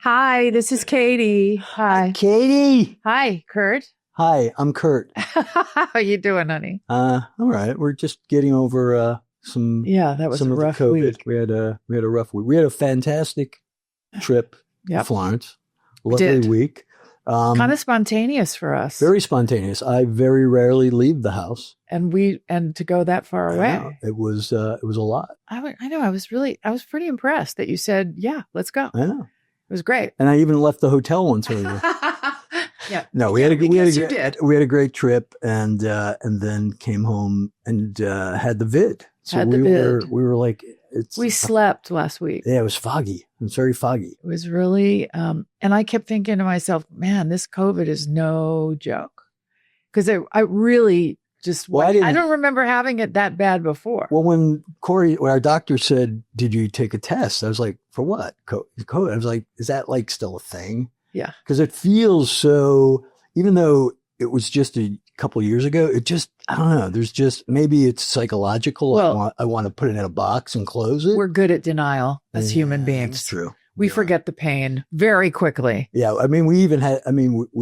Hi, this is Katey. Hi. Katey. Hi, Kurt. Hi, I'm Kurt. How you doing, honey? All right. We're just getting over some. Yeah, that was some a of the rough COVID. week. We had a rough week. We had a fantastic trip to Florence. Lovely week. Kind of spontaneous for us. Very spontaneous. I very rarely leave the house, and to go that far away. It was a lot. I know. I was pretty impressed that you said, "Yeah, let's go." I know. It was great. And I even left the hotel once earlier. Yeah. No, we had a great trip, and then came home and had the vid. So we were like, we slept last week. Yeah, it was foggy. It was very foggy. It was really, and I kept thinking to myself, man, this COVID is no joke. Because I really just, I don't remember having it that bad before. Well, when our doctor said, did you take a test? I was like, for what? COVID. I was like, is that like still a thing? Yeah. Because it feels so, even though it was just a couple of years ago, it just, I don't know. There's just, maybe it's psychological. Well, I want to put it in a box and close it. We're good at denial as human beings. It's true. We forget the pain very quickly. Yeah. I mean, we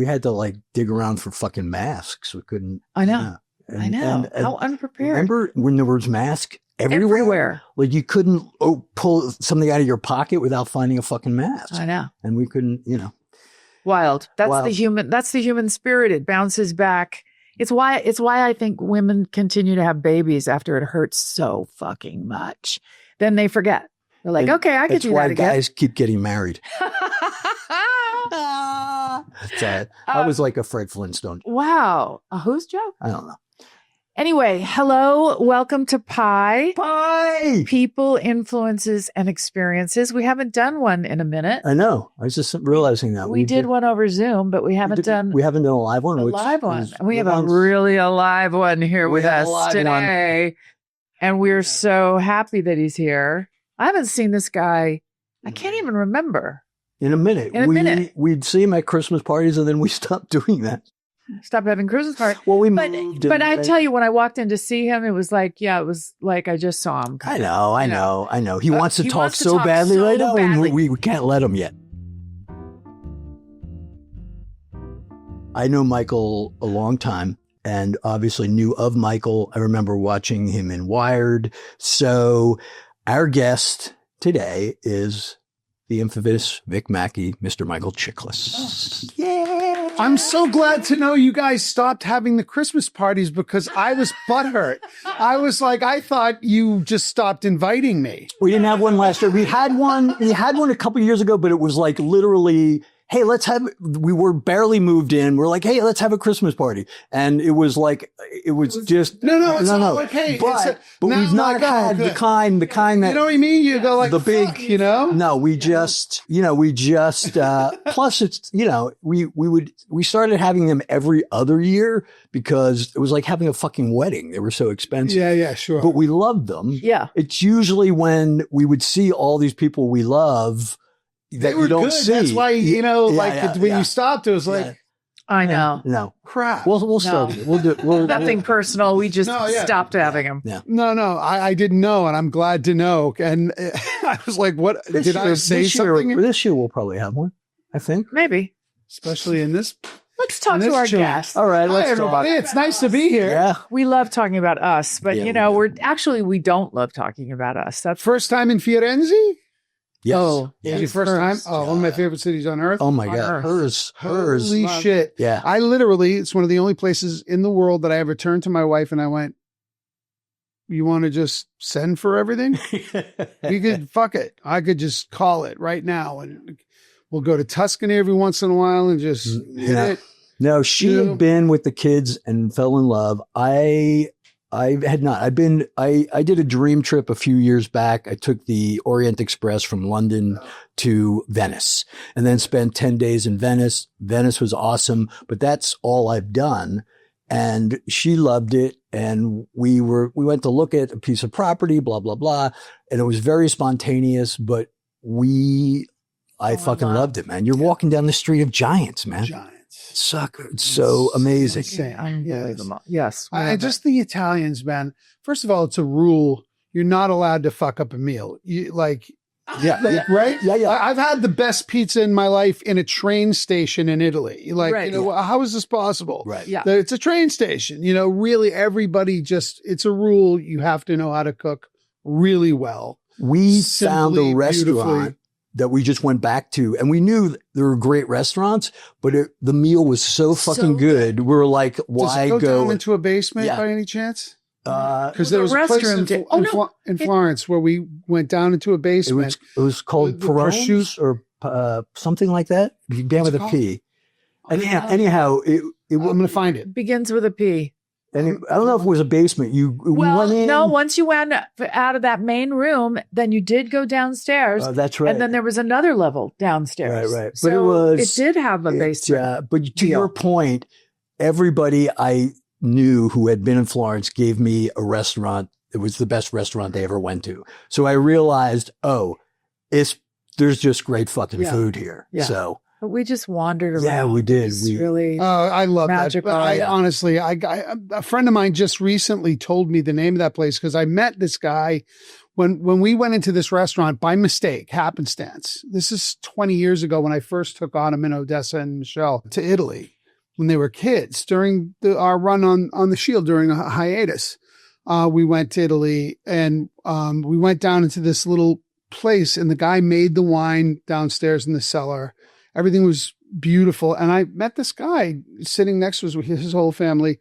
had to like dig around for fucking masks. We couldn't. I know. I know. How unprepared. Remember when there was masks everywhere? Like you couldn't pull something out of your pocket without finding a fucking mask. I know. And we couldn't, Wild. That's the human spirit. It bounces back. It's why I think women continue to have babies after it hurts so fucking much. Then they forget. They're like, okay, I could do that again. That's why guys keep getting married. I was like a Fred Flintstone. Wow. A whose joke? I don't know. Anyway, hello. Welcome to Pi. Pi! People, Influences, and Experiences. We haven't done one in a minute. I know. I was just realizing that. We did one over Zoom, but we haven't done a live one. And we have a really alive one here with us today. And we're so happy that he's here. I haven't seen this guy. I can't even remember. In a minute. We'd see him at Christmas parties and then we stopped doing that. Stopped having Christmas parties. Well, we moved. But I tell you, when I walked in to see him, it was like I just saw him. I know. He wants to talk so badly right now, and we can't let him yet. I know Michael a long time and obviously knew of Michael. I remember watching him in Wired. So our guest today is the infamous Vic Mackey, Mr. Michael Chiklis. Yeah. I'm so glad to know you guys stopped having the Christmas parties because I was butthurt. I was like, I thought you just stopped inviting me. We didn't have one last year. We had one a couple of years ago, but it was like literally, hey, we were barely moved in. We're like, hey, let's have a Christmas party. And it was just. No, it's not okay. But we've not had the kind that. You know what I mean? You go like the big, fuck, you know? No, we just, plus it's, we started having them every other year because it was like having a fucking wedding. They were so expensive. Yeah, sure. But we loved them. Yeah. It's usually when we would see all these people we love that you don't see. That's why, when you stopped, it was like, I know. No. Crap. We'll start. We'll do nothing personal. We just stopped having him. Yeah. No. I didn't know, and I'm glad to know. And I was like, what? Did I say something? This year we'll probably have one, I think. Maybe. Especially in this. Let's talk to our guest. All right. Let's talk. It's nice to be here. Yeah. We love talking about us, but we don't love talking about us. That's first time in Firenze? Yes. Oh, yeah. First time? Oh, one of my favorite cities on earth. Oh my God. Hers. Holy shit. Yeah. It's one of the only places in the world that I ever turned to my wife and I went, you want to just send for everything? You could, fuck it. I could just call it right now. And we'll go to Tuscany every once in a while and just hit it. No, she had been with the kids and fell in love. I had not. I did a dream trip a few years back. I took the Orient Express from London to Venice and then spent 10 days in Venice. Venice was awesome, but that's all I've done. And she loved it. And we went to look at a piece of property, blah, blah, blah. And it was very spontaneous, but I fucking loved it, man. You're walking down the street of giants, man. Sucker. It's so amazing. Unbelievable. Yes. Just the Italians, man. First of all, it's a rule. You're not allowed to fuck up a meal. Yeah. Right? Yeah. I've had the best pizza in my life in a train station in Italy. Like, Right. how is this possible? Right. Yeah. It's a train station. Really everybody it's a rule. You have to know how to cook really well. We Simply, found a restaurant beautifully. that we just went back to, and we knew there were great restaurants, but the meal was so fucking good. We were like, why Does it go down go? into a basement Yeah. by any chance? Because Well, there was the a place restroom in Florence where we went down into a basement. It was called The prosciutto or something like that. You began with a called? P. Anyhow, it I'm going to find it. Begins with a P. and I don't know if it was a basement. We went in. No, once you went out of that main room, then you did go downstairs. That's right. And then there was another level downstairs. Right. So it did have a basement. But to your point, everybody I knew who had been in Florence gave me a restaurant. It was the best restaurant they ever went to. So I realized, there's just great fucking food here. Yeah. So But we just wandered around. yeah, we did. It's really I love magical. that. But honestly, a friend of mine just recently told me the name of that place because I met this guy when we went into this restaurant by mistake, happenstance. This is 20 years ago when I first took Autumn and Odessa and Michelle to Italy when they were kids during our run on the Shield during a hiatus. We went to Italy and we went down into this little place and the guy made the wine downstairs in the cellar. Everything was beautiful. And I met this guy sitting next to us with his whole family.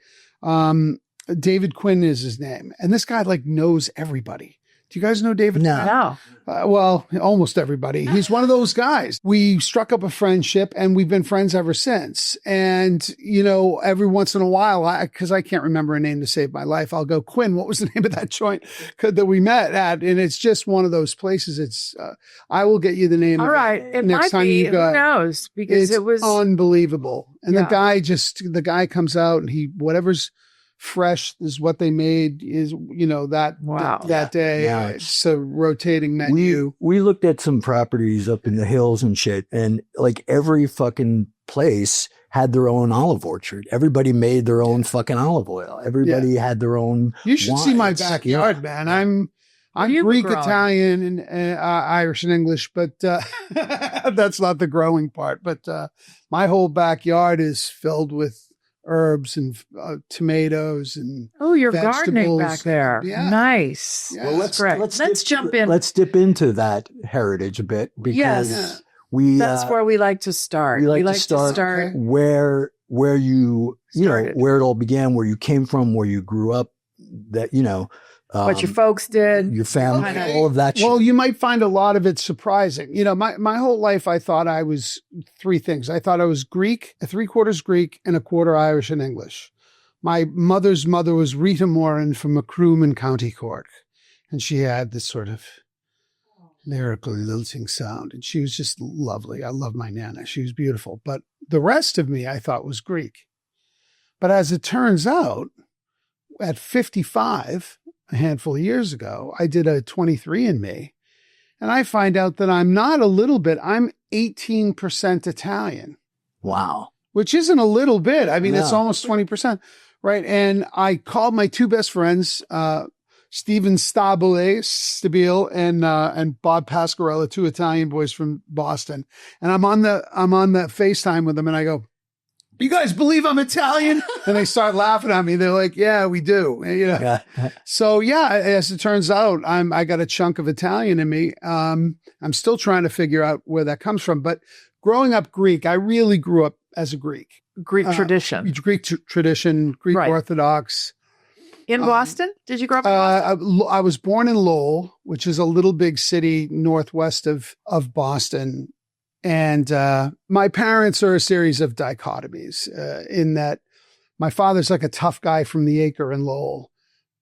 David Quinn is his name. And this guy knows everybody. Do you guys know David? No. Well, almost everybody. He's one of those guys. We struck up a friendship and we've been friends ever since. And, every once in a while, because I can't remember a name to save my life, I'll go, Quinn, what was the name of that joint that we met at? And it's just one of those places. It's, I will get you the name. All right. It next might time be. you go. Who knows? Because It's it was unbelievable. And Yeah. the guy comes out and whatever's fresh is what they made is, that day. Yeah. It's a rotating menu. we looked at some properties up in the hills and shit, and every fucking place had their own olive orchard. Everybody made their own fucking olive oil. Everybody had their own. You should see my wines. backyard, man. I'm you Greek, growing? Italian, and Irish and English, but that's not the growing part. But my whole backyard is filled with herbs and tomatoes and you're gardening vegetables. back there. Yeah. Nice. Yeah. Well, Great. Let's jump in. Let's dip into that heritage a bit because Yes. we That's where we like to start. we like to start Okay. where you Started. where it all began, where you came from, where you grew up, that what your folks did. your family, Okay. all of that shit. Well, you might find a lot of it surprising. My whole life, I thought I was three things. I thought I was Greek, 3/4 Greek, and 1/4 Irish and English. My mother's mother was Rita Moran from Macroom in County Cork. And she had this sort of lyrical, lilting sound. And she was just lovely. I love my Nana. She was beautiful. But the rest of me, I thought was Greek. But as it turns out, at 55, a handful of years ago, I did a 23andMe, and I find out that I'm not a little bit, I'm 18% Italian, Wow. which isn't a little bit. I mean, No. it's almost 20%, right? And I called my two best friends, Steven Stabile and Bob Pasquarella, two Italian boys from Boston. And I'm on the FaceTime with them, and I go, "You guys believe I'm Italian?" And they start laughing at me. They're like, "Yeah, we do." Yeah. So yeah, as it turns out, I got a chunk of Italian in me. I'm still trying to figure out where that comes from. But growing up Greek, I really grew up as a Greek. Greek tradition. Greek tradition, Greek Right. Orthodox. In Boston? Did you grow up in Boston? I was born in Lowell, which is a little big city northwest of Boston. And my parents are a series of dichotomies in that my father's like a tough guy from the acre in Lowell,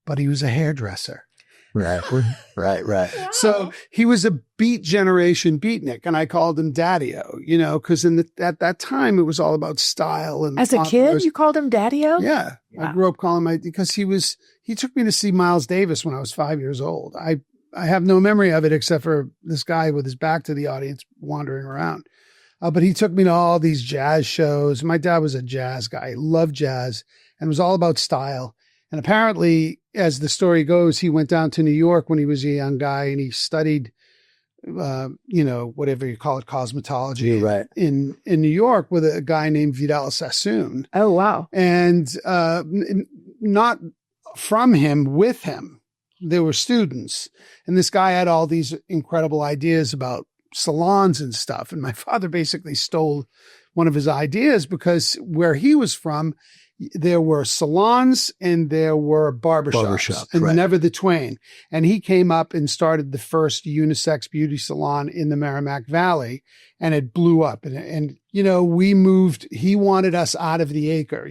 but he was a hairdresser. Right. So he was a beat generation beatnik, and I called him Daddy-O, because at that time it was all about style. And As a kid, you called him Daddy-O? Yeah. I grew up calling because he took me to see Miles Davis when I was 5 years old. I have no memory of it except for this guy with his back to the audience wandering around. But he took me to all these jazz shows. My dad was a jazz guy. He loved jazz, and it was all about style. And apparently, as the story goes, he went down to New York when he was a young guy, and he studied whatever you call it, cosmetology, right, in New York with a guy named Vidal Sassoon. Oh, wow. And not from him, with him, there were students. And this guy had all these incredible ideas about salons and stuff. And my father basically stole one of his ideas because where he was from, there were salons and there were barbershops, and right. never the twain. And he came up and started the first unisex beauty salon in the Merrimack Valley, and it blew up. And we moved. He wanted us out of the Acre.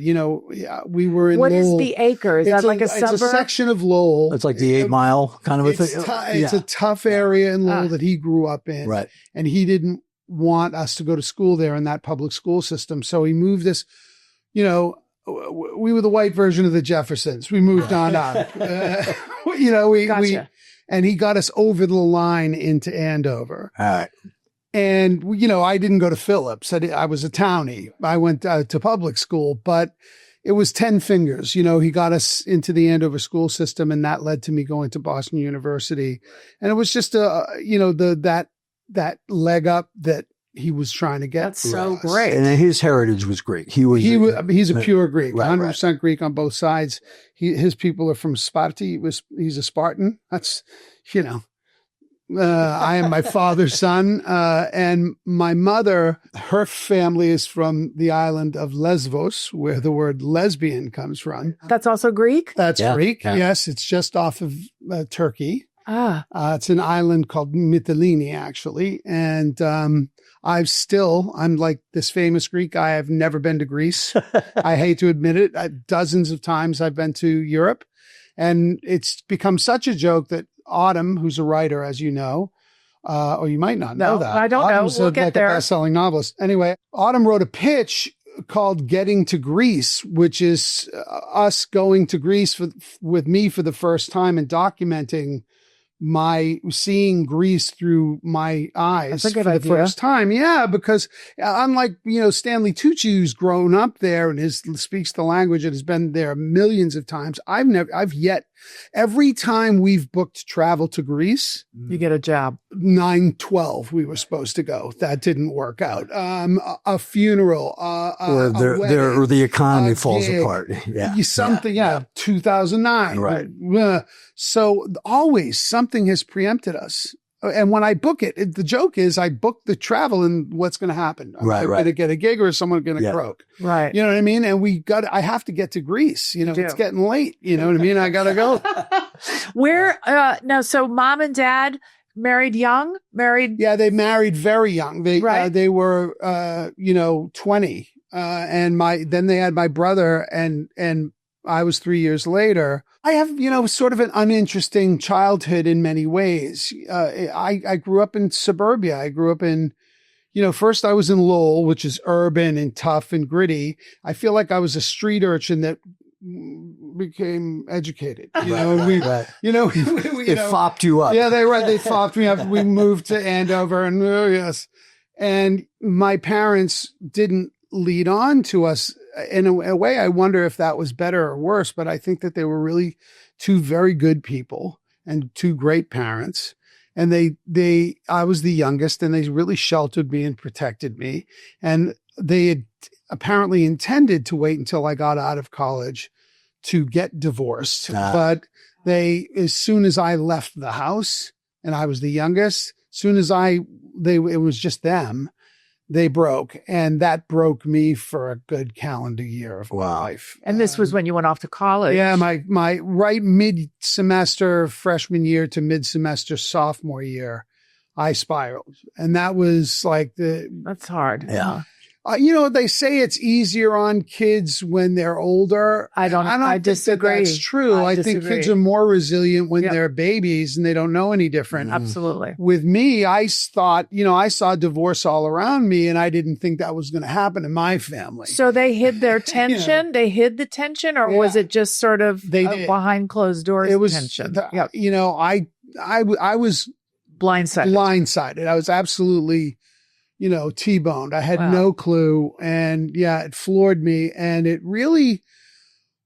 We were in What Lowell. is the Acre? Is that like a suburb? It's a section of Lowell. It's like the 8 Mile kind of a thing. It's a tough area in Lowell that he grew up in. Right. And he didn't want us to go to school there in that public school system. So he moved us, we were the white version of the Jeffersons. We moved on up. Gotcha. And he got us over the line into Andover. All right. And, I didn't go to Phillips. I was a townie. I went to public school, but it was 10 fingers. He got us into the Andover school system, and that led to me going to Boston University. And it was just, that leg up that he was trying to get. That's so great. And he's heritage was Greek. He's a pure Greek, right, 100% Greek on both sides. His people are from Sparta. He's a Spartan. That's, I am my father's son. And my mother, her family is from the island of Lesbos, where the word lesbian comes from. That's also Greek? That's Greek. Yeah. Yes. It's just off of Turkey. It's an island called Mytilene, actually. And I'm like this famous Greek guy. I've never been to Greece. I hate to admit it. Dozens of times I've been to Europe. And it's become such a joke that Autumn, who's a writer, as you know, or you might not know that. I don't Autumn's know. We'll get there. A best-selling novelist. Anyway, Autumn wrote a pitch called Getting to Greece, which is us going to Greece with me for the first time and documenting my seeing Greece through my eyes That's a good for the idea. first time. Yeah, because unlike, Stanley Tucci, who's grown up there and speaks the language and has been there millions of times. Every time we've booked travel to Greece, You get a job. 9/12 we were supposed to go. That didn't work out. A funeral, Or wedding, the economy falls gig, apart. Yeah. 2009. Right. So always something has preempted us. And when I book it, the joke is I book the travel and what's going to happen. Am I going to get a gig or is someone going to croak? Right. You know what I mean? And I have to get to Greece. It's getting late. You know what I mean? I got to go. So mom and dad married young? Yeah, they married very young. They were 20. Then they had my brother and I was 3 years later. I have, sort of an uninteresting childhood in many ways. I grew up in suburbia. I grew up in, first I was in Lowell, which is urban and tough and gritty. I feel like I was a street urchin that became educated. It fopped you up. Yeah, they fopped me up. We moved to Andover and my parents didn't lead on to us. In a way, I wonder if that was better or worse, but I think that they were really two very good people and two great parents. And I was the youngest and they really sheltered me and protected me. And they had apparently intended to wait until I got out of college to get divorced. But as soon as I left the house and I was the youngest, it was just them. They broke, and that broke me for a good calendar year of my life. And this was when you went off to college. Yeah, my right mid-semester freshman year to mid-semester sophomore year, I spiraled. And that was like That's hard. Yeah. They say it's easier on kids when they're older. I disagree. Think that's true. I think kids are more resilient when they're babies and they don't know any different. Absolutely. With me, I thought, I saw divorce all around me and I didn't think that was going to happen in my family. So they hid their tension? They hid the tension, or was it just sort of behind closed doors tension? I was blindsided. I was absolutely T-boned. I had no clue. And it floored me. And it really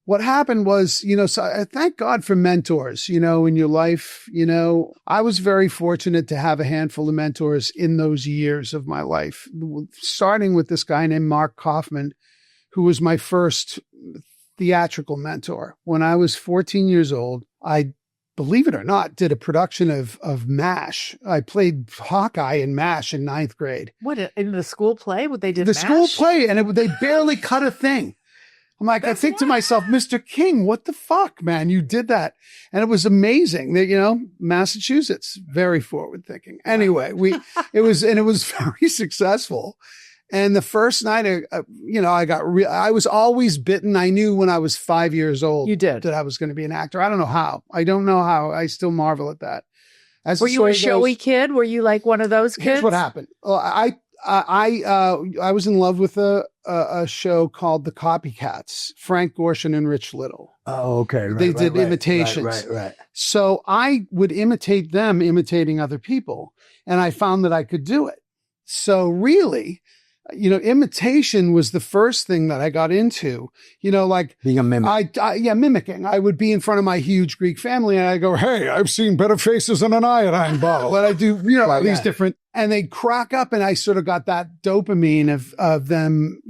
what happened was, so I thank God for mentors, in your life. I was very fortunate to have a handful of mentors in those years of my life, starting with this guy named Mark Kaufman, who was my first theatrical mentor. When I was 14 years old, I, believe it or not, did a production of MASH. I played Hawkeye in MASH in 9th grade. What, in the school play? They did the MASH? School play, and they barely cut a thing. I'm like, I think to myself, Mr. King, what the fuck, man? You did that. And it was amazing that, Massachusetts, very forward thinking. Anyway, it was very successful. And the first night, I was always bitten. I knew when I was 5 years old that I was going to be an actor. I don't know how. I still marvel at that. Were you a showy kid? Were you like one of those kids? Here's what happened. I was in love with a show called The Copycats, Frank Gorshin and Rich Little. Oh, okay. They did imitations. Right. So I would imitate them imitating other people, and I found that I could do it. So really, imitation was the first thing that I got into, like being a mimic. Mimicking. I would be in front of my huge Greek family and I go, hey, I've seen better faces than an iodine bottle. And I do, these different, and they crack up, and I sort of got that dopamine of them,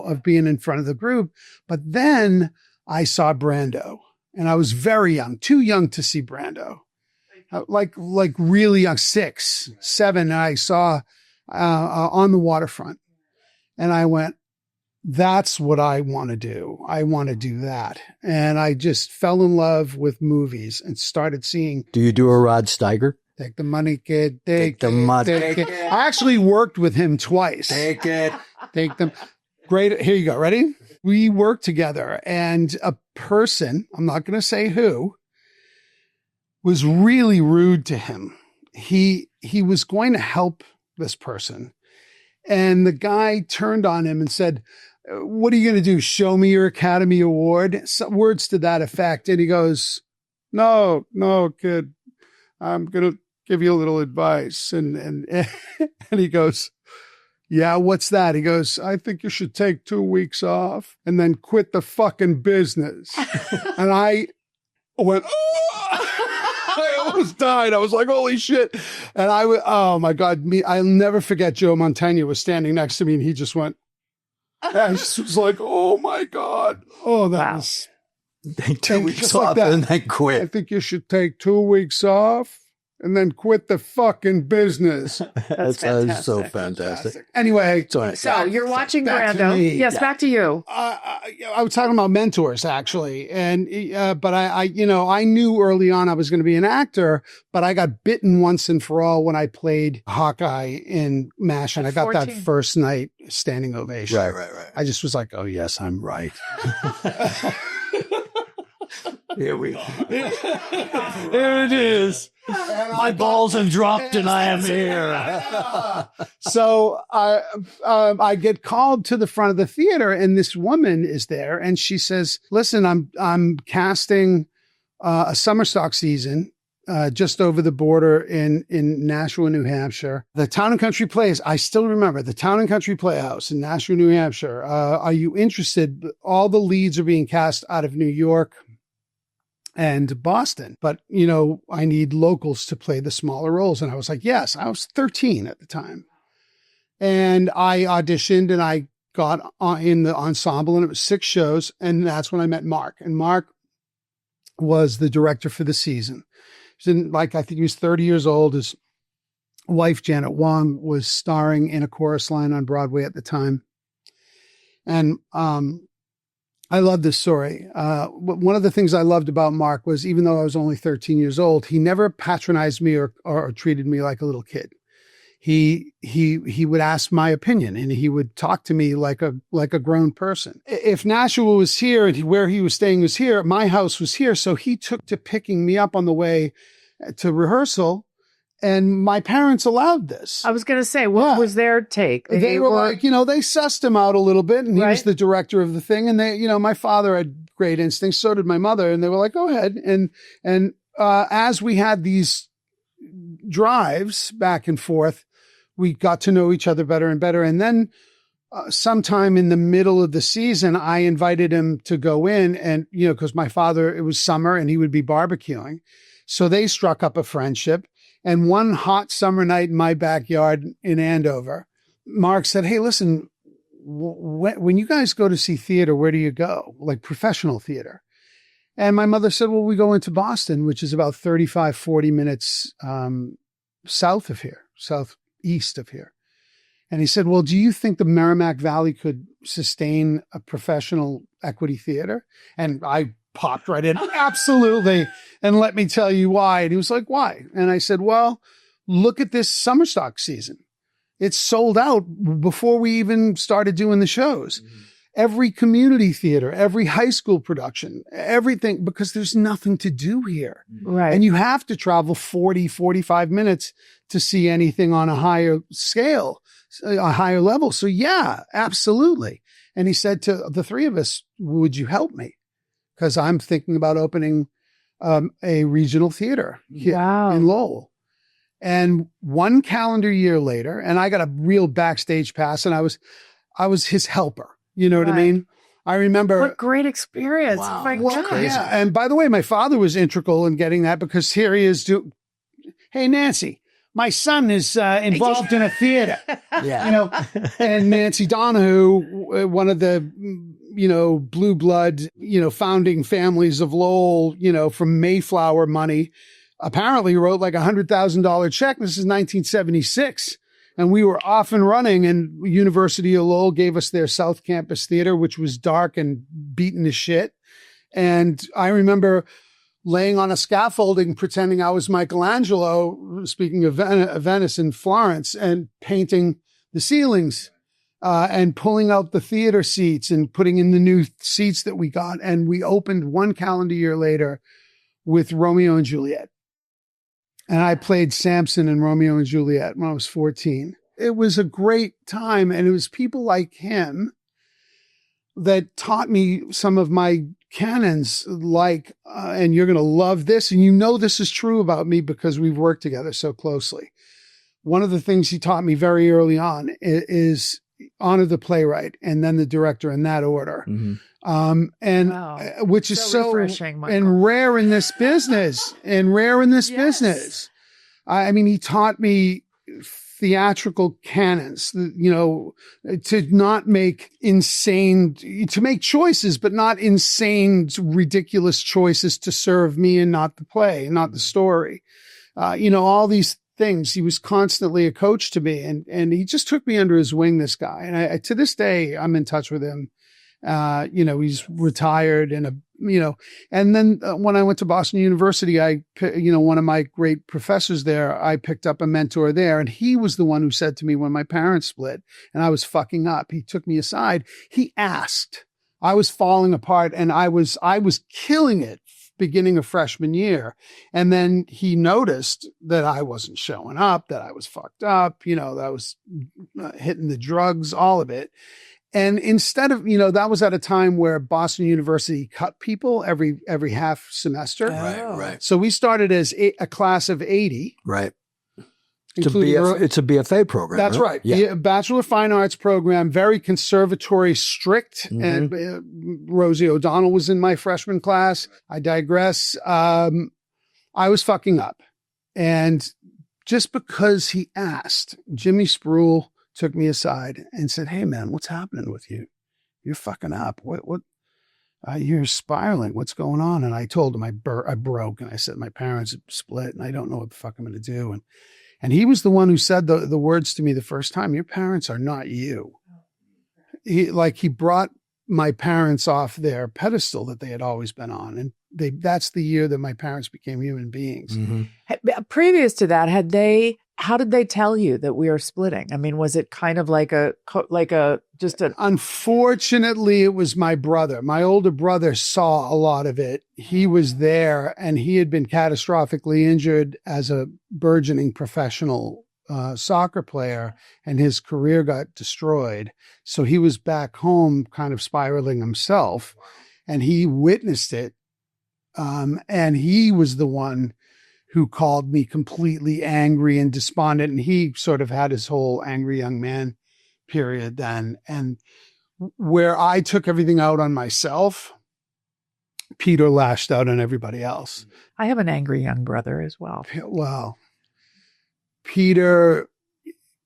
of being in front of the group. But then I saw Brando, and I was very young, too young to see Brando, like really young, 6, 7. And I saw, On the Waterfront. And I went, that's what I want to do. I want to do that. And I just fell in love with movies and started seeing. Do you do a Rod Steiger? Take the money, kid. Take the money. Take it. I actually worked with him twice. Take it. Take them. Great. Here you go. Ready? We worked together, and a person, I'm not going to say who, was really rude to him. He was going to help this person. And the guy turned on him and said, what are you going to do? Show me your Academy Award? Some words to that effect. And he goes, no, kid, I'm going to give you a little advice. And he goes, yeah, what's that? He goes, I think you should take 2 weeks off and then quit the fucking business. And I went, I almost died. I was like, holy shit. And oh my God, I'll never forget Joe Montaigne was standing next to me, and he just went, I just was like, oh my God. Oh, that was. Take 2 weeks off and then quit. I think you should take 2 weeks off and then quit the fucking business. That's so fantastic. Anyway. So you're watching Brando. Yes, back to you. I was talking about mentors, actually. And, but I knew early on I was going to be an actor, but I got bitten once and for all when I played Hawkeye in MASH, and I got 14. That first night standing ovation. Right. I just was like, oh yes, I'm right. Here we are. There it is. My balls have dropped and I am here. So I get called to the front of the theater, and this woman is there, and she says, listen, I'm casting a summer stock season just over the border in Nashua, New Hampshire. The Town and Country Plays, I still remember the Town and Country Playhouse in Nashua, New Hampshire. Are you interested? All the leads are being cast out of New York and Boston, but I need locals to play the smaller roles. And I was like, yes. I was 13 at the time, and I auditioned, and I got in the ensemble, and it was 6 shows. And that's when I met Mark, and Mark was the director for the season. I think he was 30 years old. His wife, Janet Wong, was starring in a chorus line on Broadway at the time. And, I love this story. One of the things I loved about Mark was, even though I was only 13 years old, he never patronized me or treated me like a little kid. He would ask my opinion, and he would talk to me like a grown person. If Nashua was here and where he was staying was here, my house was here. So he took to picking me up on the way to rehearsal. And my parents allowed this. I was going to say, what was their take? They were like, they sussed him out a little bit, and he was the director of the thing. And they, my father had great instincts. So did my mother. And they were like, go ahead. And as we had these drives back and forth, we got to know each other better and better. And then sometime in the middle of the season, I invited him to go in and, because my father, it was summer and he would be barbecuing. So they struck up a friendship. And one hot summer night in my backyard in Andover, Mark said, hey, listen, when you guys go to see theater, where do you go? Like professional theater. And my mother said, well, we go into Boston, which is about 35, 40 minutes southeast of here. And he said, well, do you think the Merrimack Valley could sustain a professional equity theater? And I popped right in, absolutely. And let me tell you why. And he was like, why? And I said, well, look at this summer stock season. It's sold out before we even started doing the shows. Mm-hmm. Every community theater, every high school production, everything, because there's nothing to do here. Right. And you have to travel 40, 45 minutes to see anything on a higher scale, a higher level. So yeah, absolutely. And he said to the three of us, would you help me? Because I'm thinking about opening a regional theater here in Lowell. And one calendar year later, and I got a real backstage pass, and I was his helper. You know what I mean? I remember. What great experience. Wow. Oh my God. Yeah. And by the way, my father was integral in getting that, because here he is. Hey, Nancy, my son is involved in a theater. Yeah. And Nancy Donahue, one of the, blue blood, founding families of Lowell, from Mayflower money, apparently wrote like $100,000 check. This is 1976. And we were off and running, and University of Lowell gave us their South Campus Theater, which was dark and beaten to shit. And I remember laying on a scaffolding, pretending I was Michelangelo, speaking of Venice and Florence, and painting the ceilings, and pulling out the theater seats and putting in the new seats that we got. And we opened one calendar year later with Romeo and Juliet. And I played Samson in Romeo and Juliet when I was 14. It was a great time. And it was people like him that taught me some of my canons, like, and you're going to love this. And this is true about me because we've worked together so closely. One of the things he taught me very early on is honor the playwright and then the director in that order. Mm-hmm. Which is so refreshing, Michael. and rare in this business business. I mean, he taught me theatrical canons, to not make to make choices, but not insane, ridiculous choices to serve me and not the play, not the story. All these things. He was constantly a coach to me, and he just took me under his wing, this guy. And I to this day, I'm in touch with him. He's retired and and then when I went to Boston University, one of my great professors there, I picked up a mentor there, and he was the one who said to me when my parents split and I was fucking up, he took me aside. He asked, I was falling apart and I was killing it beginning of freshman year. And then he noticed that I wasn't showing up, that I was fucked up, that I was hitting the drugs, all of it. And instead of, that was at a time where Boston University cut people every half semester. Right. So we started as a class of 80. Right. It's a BFA program. That's right. Yeah. The Bachelor of Fine Arts program, very conservatory, strict. Mm-hmm. And Rosie O'Donnell was in my freshman class. I digress. I was fucking up. And just because he asked, Jimmy Spruill took me aside and said, hey man, what's happening with you? You're fucking up. What, you're spiraling. What's going on? And I told him I broke, and I said, my parents split and I don't know what the fuck I'm going to do. And he was the one who said the words to me the first time, your parents are not you. He brought my parents off their pedestal that they had always been on. And that's the year that my parents became human beings. Mm-hmm. Previous to that, how did they tell you that we are splitting? I mean, was it kind of Unfortunately, it was my brother. My older brother saw a lot of it. He was there, and he had been catastrophically injured as a burgeoning professional soccer player, and his career got destroyed. So he was back home kind of spiraling himself, and he witnessed it. And he was the one who called me completely angry and despondent. And he sort of had his whole angry young man period then. And where I took everything out on myself, Peter lashed out on everybody else. I have an angry young brother as well. Well, Peter's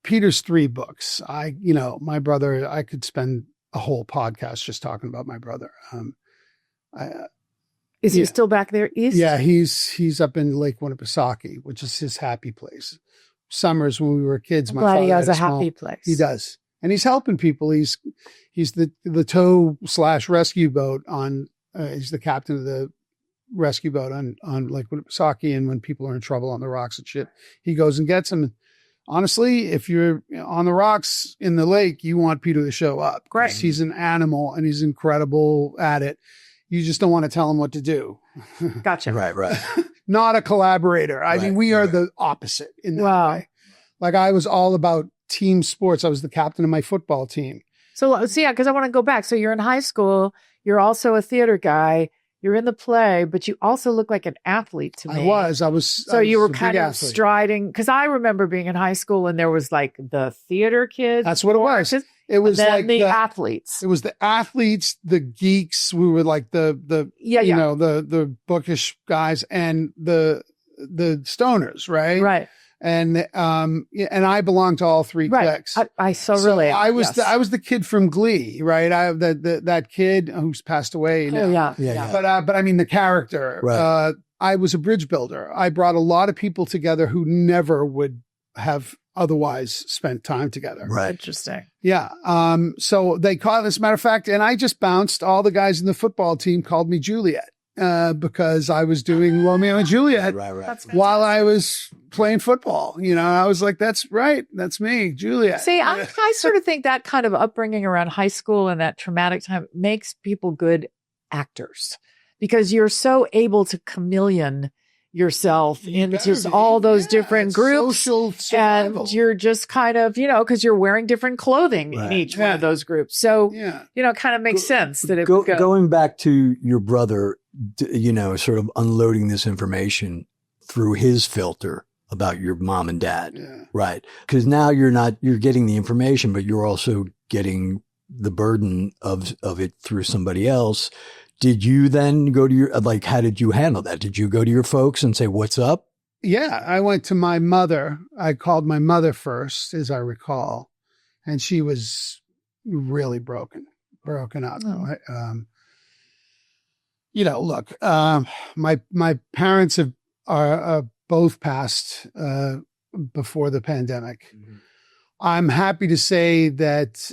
3 books. My brother, I could spend a whole podcast just talking about my brother. Is he still back there east? Yeah, he's up in Lake Winnipesaukee, which is his happy place. Summers when we were kids, I'm glad he has a happy place. He does. And he's helping people. He's the tow/rescue boat on, he's the captain of the rescue boat on Lake Winnipesaukee. And when people are in trouble on the rocks and shit, he goes and gets them. Honestly, if you're on the rocks in the lake, you want Peter to show up. Great. He's an animal and he's incredible at it. You just don't want to tell him what to do. Gotcha. Right. Not a collaborator. I mean, we are the opposite in that way. Like I was all about team sports. I was the captain of my football team. So see, because I want to go back. So you're in high school. You're also a theater guy. You're in the play, but you also look like an athlete to me. I was. So you were kind of striding. Because I remember being in high school and there was like the theater kids. That's what it was. It was like the athletes. It was the athletes, the geeks. We were like the bookish guys and the stoners, right? Right. And I belonged to all 3 cliques. I really I was the kid from Glee, right? That kid who's passed away now. Oh, yeah. But I mean the character. Right. I was a bridge builder. I brought a lot of people together who never would have otherwise spent time together. Right. Interesting. Yeah. So they called, as a matter of fact, and I just bounced. All the guys in the football team called me Juliet. Because I was doing Romeo and Juliet while I was playing football. I was like, that's right. That's me, Juliet. See, I sort of think that kind of upbringing around high school and that traumatic time makes people good actors because you're so able to chameleon yourself into all those different groups. Social survival. And you're just kind of, because you're wearing different clothing in each one of those groups. So, it kind of makes sense that going back to your brother, sort of unloading this information through his filter about your mom and dad, right? Because now you're getting the information, but you're also getting the burden of it through somebody else. Did you then go to how did you handle that? Did you go to your folks and say, what's up? Yeah, I went to my mother. I called my mother first, as I recall, and she was really broken up. Oh. Look, my parents are both passed before the pandemic. Mm-hmm. I'm happy to say that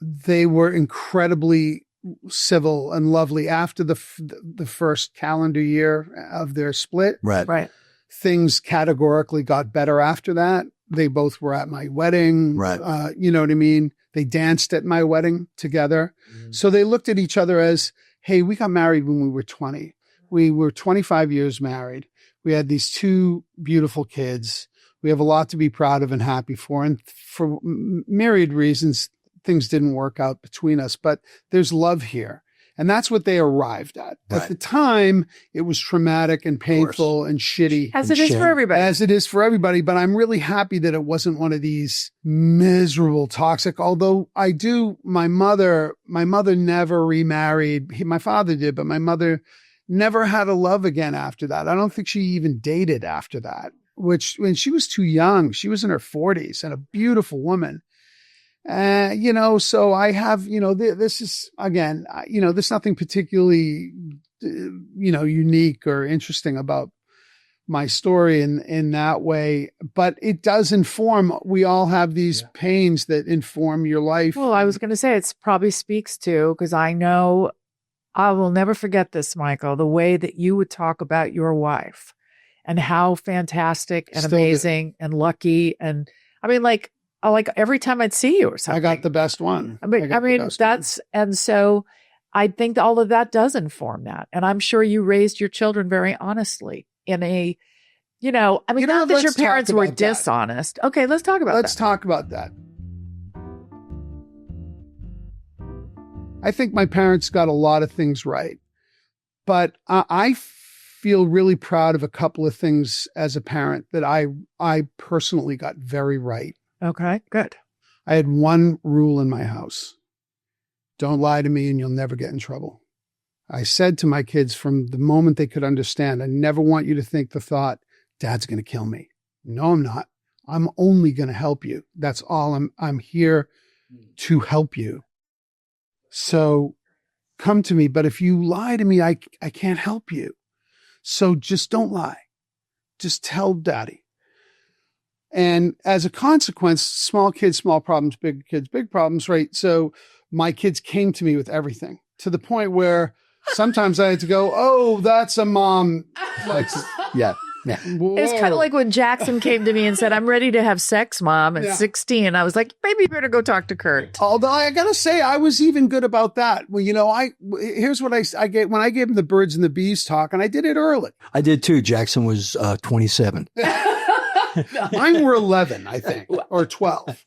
they were incredibly civil and lovely after the first calendar year of their split. Right. Things categorically got better after that. They both were at my wedding. Right. You know what I mean? They danced at my wedding together. Mm. So they looked at each other as, hey, we got married when we were 20. We were 25 years married. We had these 2 beautiful kids. We have a lot to be proud of and happy for. And for myriad reasons, things didn't work out between us, but there's love here. And that's what they arrived at. Right. At the time, it was traumatic and painful and shitty. As it is for everybody. As it is for everybody. But I'm really happy that it wasn't one of these miserable, toxic, although my mother never remarried. My father did, but my mother never had a love again after that. I don't think she even dated after that, which when she was too young, she was in her 40s and a beautiful woman. So I have, this is, again, there's nothing particularly, unique or interesting about my story in that way, but it does inform. We all have these pains that inform your life. Well, I was going to say it probably speaks to, because I know I will never forget this, Michael, the way that you would talk about your wife and how fantastic and amazing and lucky. And I mean, like every time I'd see you or something. I got the best one. And so I think all of that does inform that. And I'm sure you raised your children very honestly in a, not that your parents were dishonest. Okay, let's talk about that. Let's talk about that. I think my parents got a lot of things right, but I feel really proud of a couple of things as a parent that I personally got very right. Okay, good. I had one rule in my house. Don't lie to me and you'll never get in trouble. I said to my kids from the moment they could understand, I never want you to think the thought, Dad's going to kill me. No, I'm not. I'm only going to help you. That's all. I'm here to help you. So come to me. But if you lie to me, I can't help you. So just don't lie. Just tell Daddy. And as a consequence, small kids, small problems, big kids, big problems, right? So my kids came to me with everything to the point where sometimes I had to go, oh, that's a mom. Like, Yeah. Yeah. whoa. It's kind of like when Jackson came to me and said, I'm ready to have sex, Mom, at Yeah. 16. I was like, maybe you better go talk to Kurt. Although I gotta say, I was even good about that. Well, here's what I gave when I gave him the birds and the bees talk, and I did it early. I did too. Jackson was 27. Mine were 11, I think, or 12.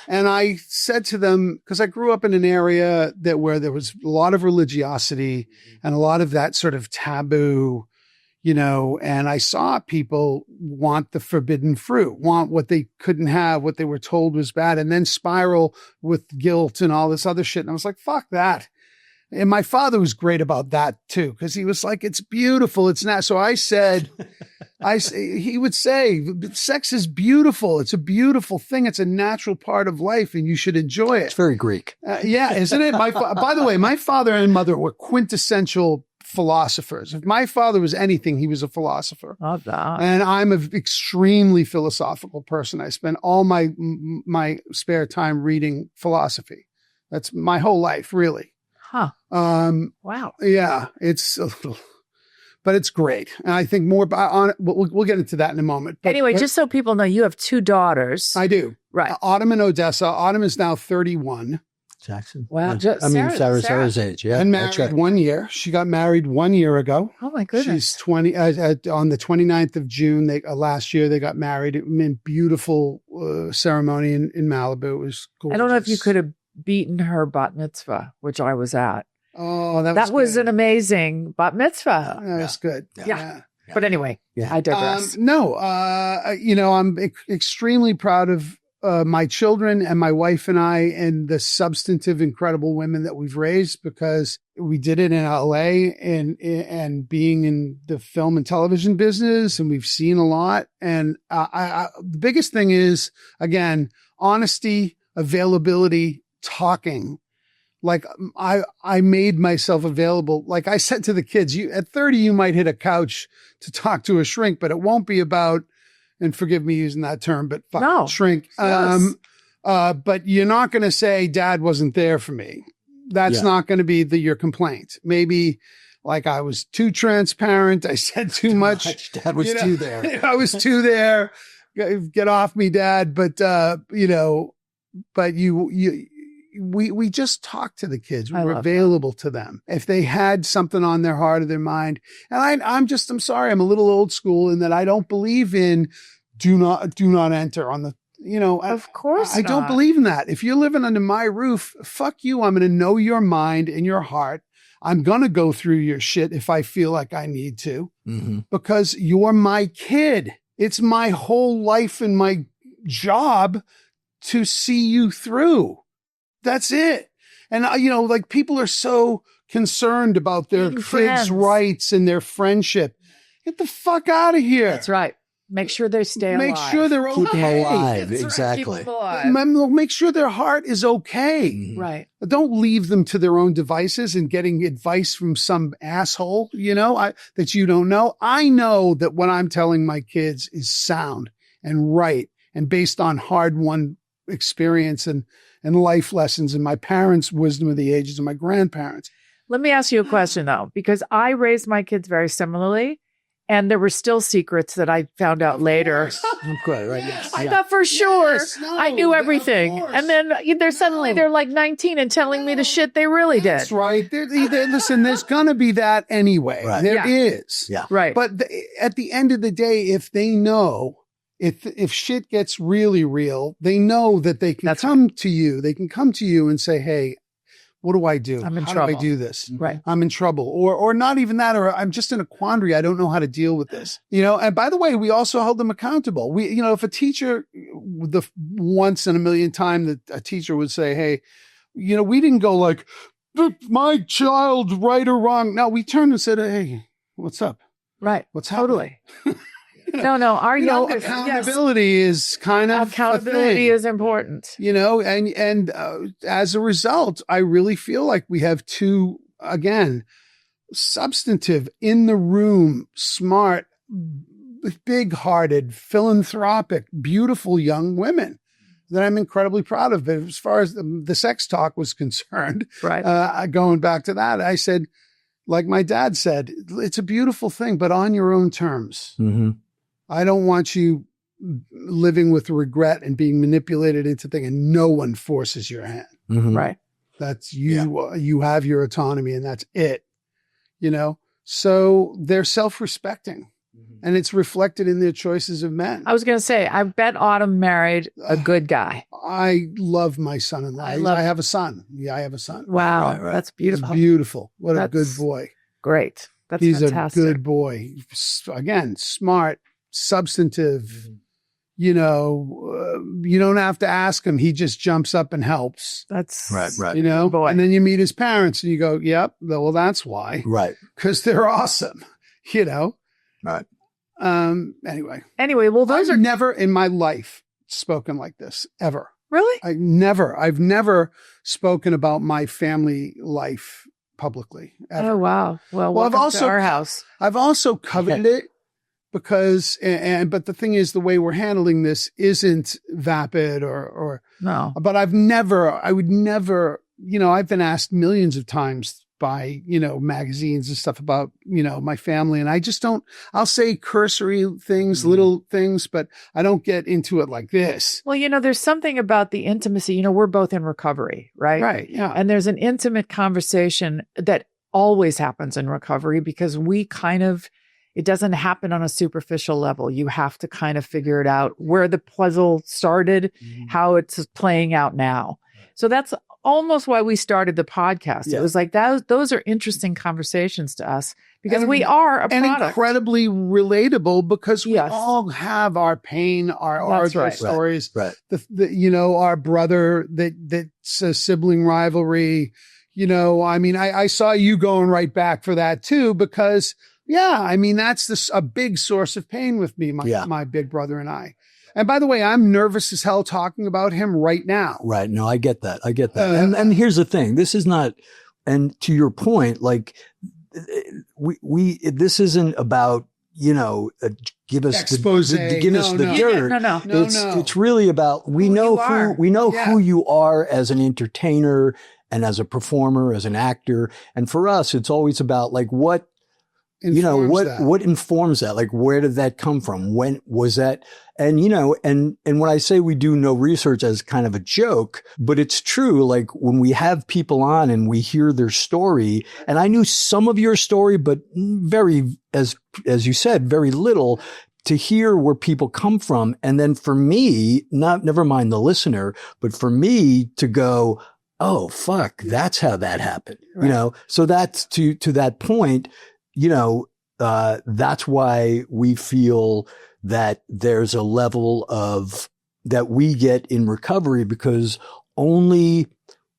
And I said to them, because I grew up in an area where there was a lot of religiosity and a lot of that sort of taboo, and I saw people want the forbidden fruit, want what they couldn't have, what they were told was bad, and then spiral with guilt and all this other shit. And I was like, fuck that. And my father was great about that too, because he was like, it's beautiful. It's not. So I said, he would say, sex is beautiful. It's a beautiful thing. It's a natural part of life and you should enjoy it. It's very Greek. Yeah, isn't it? By the way, my father and mother were quintessential philosophers. If my father was anything, he was a philosopher. Love that. And I'm an extremely philosophical person. I spend all my spare time reading philosophy. That's my whole life, really. Huh. Wow. Yeah, it's a little, but it's great. And I think more about we'll get into that in a moment. But, Anyway, just so people know, you have 2 daughters. I do. Right. Autumn and Odessa. Autumn is now 31 Jackson. Wow. Sarah's age. Yeah. and that's married right. 1 year. She got married 1 year ago. Oh, my goodness. She's 20 on the 29th of June. Last year they got married. It was a beautiful ceremony in Malibu. It was gorgeous. I don't know if you could have beaten her bat mitzvah, which I was at. Oh, That was good. an amazing bat mitzvah. That was good. Yeah. But anyway, Yeah. I digress. I'm extremely proud of my children and my wife and I and the substantive, incredible women that we've raised because we did it in LA and being in the film and television business. And we've seen a lot. And the biggest thing is, again, honesty, availability, talking. Like I made myself available. Like I said to the kids, at 30, you might hit a couch to talk to a shrink, but it won't be about, and forgive me using that term, but fuck shrink. Yes. But you're not going to say dad wasn't there for me. That's not going to be your complaint. Maybe like I was too transparent. I said too much. Dad was too there. I was too there. Get off me, Dad. But, we just talked to the kids. We were available to them. If they had something on their heart or their mind. And I'm sorry, I'm a little old school in that I don't believe in do not enter on the, Of course I don't believe in that. If you're living under my roof, fuck you. I'm going to know your mind and your heart. I'm going to go through your shit if I feel like I need to, because you're my kid. It's my whole life and my job to see you through. That's it. And, like people are so concerned about their kids' rights and their friendship. Get the fuck out of here. That's right. Make sure they stay alive. Make sure they're okay. Keep them alive. That's right, Exactly. keep them alive. Make sure their heart is okay. Right. Don't leave them to their own devices and getting advice from some asshole, that you don't know. I know that what I'm telling my kids is sound and right and based on hard-won experience and life lessons and my parents' wisdom of the ages and my grandparents. Let me ask you a question, though, because I raised my kids very similarly, and there were still secrets that I found out later. Good, right? Yes. I thought for sure I knew everything. course. And then they're like 19 and telling me the shit they really did. That's right. Listen, there's going to be that anyway. Right. There is. Yeah. Right. But at the end of the day, if they know, if shit gets really real, they know that they can come to you. They can come to you and say, hey, what do I do? I'm in How trouble. do I do this? Right. I'm in trouble. Or not even that, or I'm just in a quandary. I don't know how to deal with this. And by the way, we also held them accountable. If a teacher, the once in a million time that a teacher would say, hey, we didn't go like, my child, right or wrong. No, we turned and said, hey, what's up? Right. What's happening? Totally. No, our youngest. Accountability is kind of accountability is important. And as a result, I really feel like we have two, again, substantive, in the room, smart, big-hearted, philanthropic, beautiful young women that I'm incredibly proud of. But as far as the sex talk was concerned, right? Going back to that, I said, like my dad said, it's a beautiful thing, but on your own terms. Mm-hmm. I don't want you living with regret and being manipulated into things, and no one forces your hand. Mm-hmm. Right. That's you. You have your autonomy, and that's it. So they're self-respecting, and it's reflected in their choices of men. I was going to say, I bet Autumn married a good guy. I love my son-in-law. I have a son. Yeah, I have a son. Wow. Right. That's beautiful. It's beautiful. What a good boy. Great. That's He's fantastic. a good boy. Again, smart, substantive. You don't have to ask him. He just jumps up and helps. That's right. Boy. And then you meet his parents and you go, yep, well, that's why. Right. Because they're awesome, Right. Anyway, well, I've never in my life spoken like this, ever. Really? I've never spoken about my family life publicly, ever. Oh, wow. Well, I've also, to our house. I've also coveted it because, but the thing is, the way we're handling this isn't vapid or no, but I would never, I've been asked millions of times by, magazines and stuff about, my family. And I just don't, I'll say cursory things, little things, but I don't get into it like this. Well, there's something about the intimacy, we're both in recovery, right? Right. Yeah. And there's an intimate conversation that always happens in recovery because it doesn't happen on a superficial level. You have to kind of figure it out where the puzzle started, how it's playing out now. So that's almost why we started the podcast. Yeah. It was like those are interesting conversations to us because we are a product. And incredibly relatable because we all have our pain, our origin stories. Right. Our brother that's a sibling rivalry. I saw you going right back for that too because that's a big source of pain with me, my big brother and I. And by the way, I'm nervous as hell talking about him right now. Right. No, I get that. And here's the thing. This is not, and to your point, like this isn't about, give us the dirt. No. It's really about, we know who you are as an entertainer and as a performer, as an actor. And for us, it's always about like what informs that? Like, where did that come from? When was that? And, and when I say we do no research as kind of a joke, but it's true. Like when we have people on and we hear their story, and I knew some of your story, but very, as you said, very little, to hear where people come from. And then for me, never mind the listener, but for me to go, oh, fuck, that's how that happened. Right. So that's to that point. That's why we feel that there's a level of that we get in recovery, because only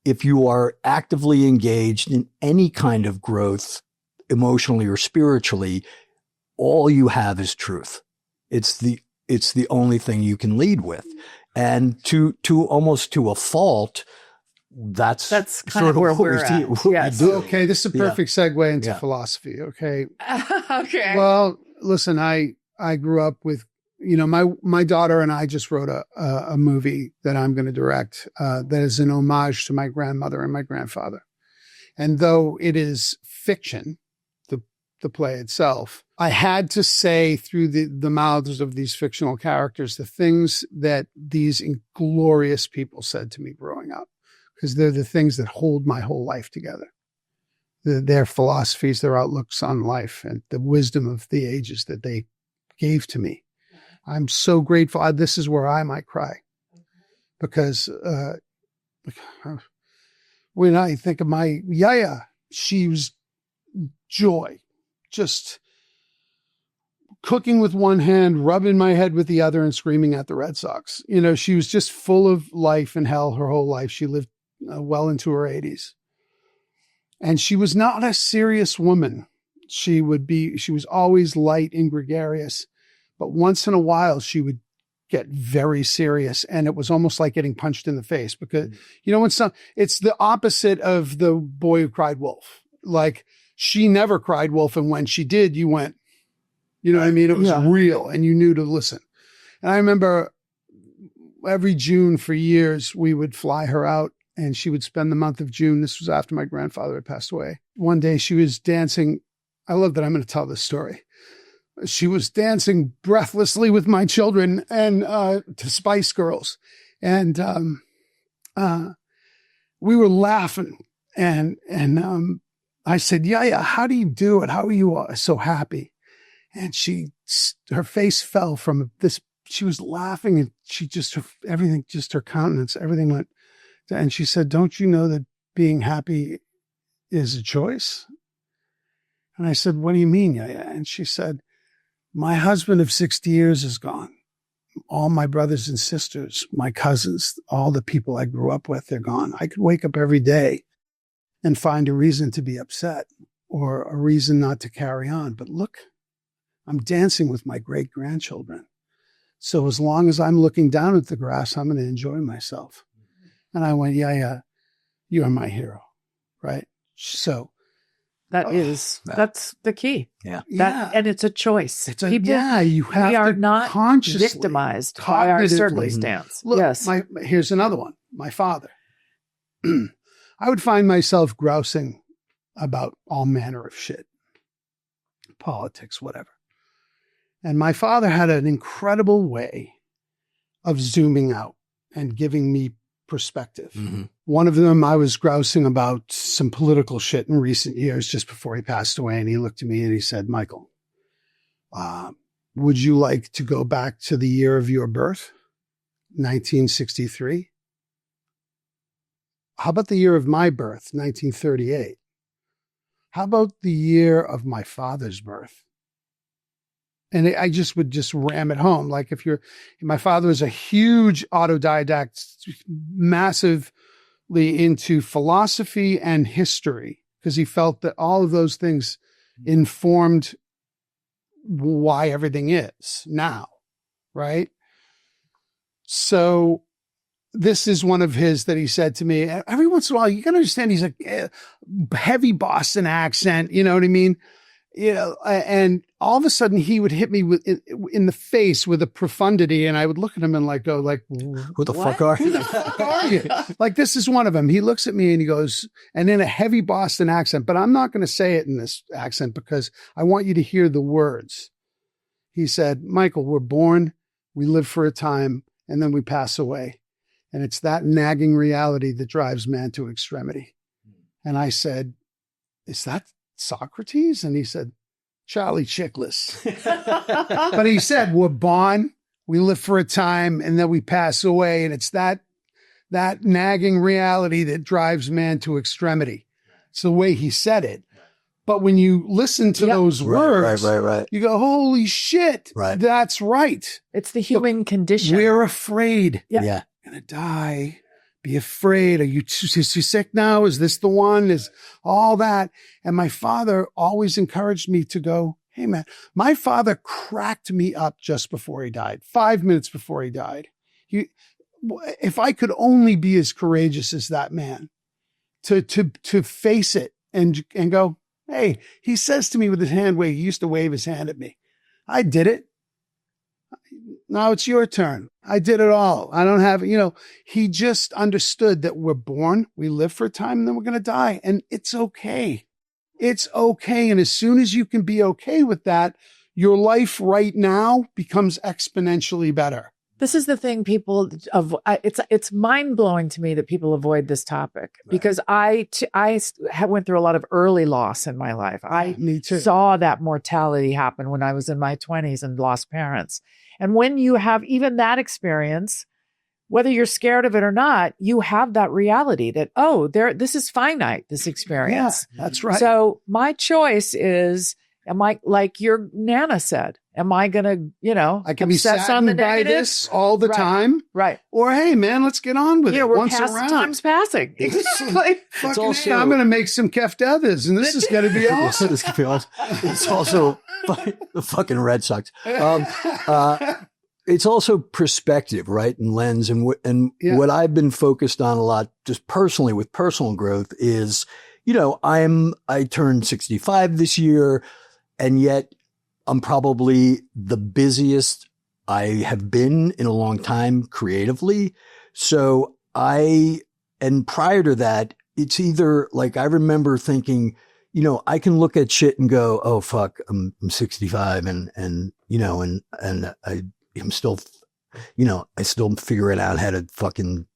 if you are actively engaged in any kind of growth, emotionally or spiritually, all you have is truth. It's the only thing you can lead with. And to almost to a fault, that's kind of where we're at. Yes. Okay, this is a perfect segue into philosophy. Okay. Okay. Well, listen, I grew up with, my daughter and I just wrote a movie that I'm going to direct that is an homage to my grandmother and my grandfather. And though it is fiction, the play itself, I had to say through the mouths of these fictional characters the things that these inglorious people said to me growing up. Because they're the things that hold my whole life together. Their philosophies, their outlooks on life, and the wisdom of the ages that they gave to me. I'm so grateful. This is where I might cry. Because when I think of my yaya, she was joy, just cooking with one hand, rubbing my head with the other, and screaming at the Red Sox. You know, she was just full of life and hell her whole life. She lived well into her 80s. And she was not a serious woman. She was always light and gregarious, but once in a while she would get very serious. And it was almost like getting punched in the face because, you know, it's the opposite of the boy who cried wolf. Like, she never cried wolf. And when she did, you went, you know what I mean? It was real and you knew to listen. And I remember every June for years, we would fly her out and she would spend the month of June. This was after my grandfather had passed away. One day she was dancing. I love that I'm going to tell this story. She was dancing breathlessly with my children and to Spice Girls. And we were laughing. And I said, yeah, how do you do it? How are you so happy? And her face fell from this. She was laughing and everything, just her countenance, everything went. And she said, don't you know that being happy is a choice? And I said, what do you mean? Yaya? And she said, my husband of 60 years is gone. All my brothers and sisters, my cousins, all the people I grew up with, they're gone. I could wake up every day and find a reason to be upset or a reason not to carry on. But look, I'm dancing with my great-grandchildren. So as long as I'm looking down at the grass, I'm going to enjoy myself. And I went, yeah, you are my hero, right? So that's the key. Yeah. And it's a choice. You have we are to not consciously, victimized by our circumstance. Look, yes. Here's another one. My father. I would find myself grousing about all manner of shit, politics, whatever. And my father had an incredible way of zooming out and giving me perspective. Mm-hmm. One of them, I was grousing about some political shit in recent years just before he passed away. And he looked at me and he said, Michael, would you like to go back to the year of your birth, 1963? How about the year of my birth, 1938? How about the year of my father's birth? And I just would ram it home. Like my father was a huge autodidact, massively into philosophy and history because he felt that all of those things informed why everything is now, right? So this is one of his that he said to me, every once in a while, you got to understand he's a heavy Boston accent, you know what I mean? You know, and all of a sudden he would hit me in the face with a profundity, and I would look at him and go, who the fuck are you? Who the fuck are you? Like, this is one of them. He looks at me and he goes, and in a heavy Boston accent, but I'm not going to say it in this accent because I want you to hear the words. He said, Michael, we're born, we live for a time, and then we pass away. And it's that nagging reality that drives man to extremity. And I said, is that Socrates? And he said, Charlie Chiklis. But he said, we're born, we live for a time, and then we pass away. And it's that nagging reality that drives man to extremity. It's the way he said it. But when you listen to those words, right. You go, holy shit, that's right. It's the human condition. We're afraid. Yeah. Gonna die. Be afraid. Are you sick now? Is this the one? Is all that? And my father always encouraged me to go, hey man, my father cracked me up just before he died, 5 minutes before he died. If I could only be as courageous as that man to face it and go, hey, he says to me with his hand wave, he used to wave his hand at me. I did it. Now it's your turn. I did it all. I don't have, he just understood that we're born, we live for a time, and then we're going to die. And it's okay. It's okay. And as soon as you can be okay with that, your life right now becomes exponentially better. This is the thing it's mind blowing to me that people avoid this topic because I went through a lot of early loss in my life. Me too. Saw that mortality happen when I was in my 20s and lost parents. And when you have even that experience, whether you're scared of it or not, you have that reality that, this is finite, this experience. Yeah, that's right. So my choice is, am I, like your Nana said, am I going to, I can be obsess on the saddened by negative? this all the time. Right. Or, hey, man, let's get on with it. We're Once past around. time's passing. Like, Fucking also- I'm going to make some keft others, and this is going to be awesome. This could be awesome. It's also the fucking Red Sox. It's also perspective, right? And lens. And what I've been focused on a lot, just personally with personal growth is, I turned 65 this year, and yet I'm probably the busiest I have been in a long time creatively. So and prior to that, it's either like, I remember thinking, I can look at shit and go, oh, fuck, I'm 65 and I'm still, I still figuring out how to fucking,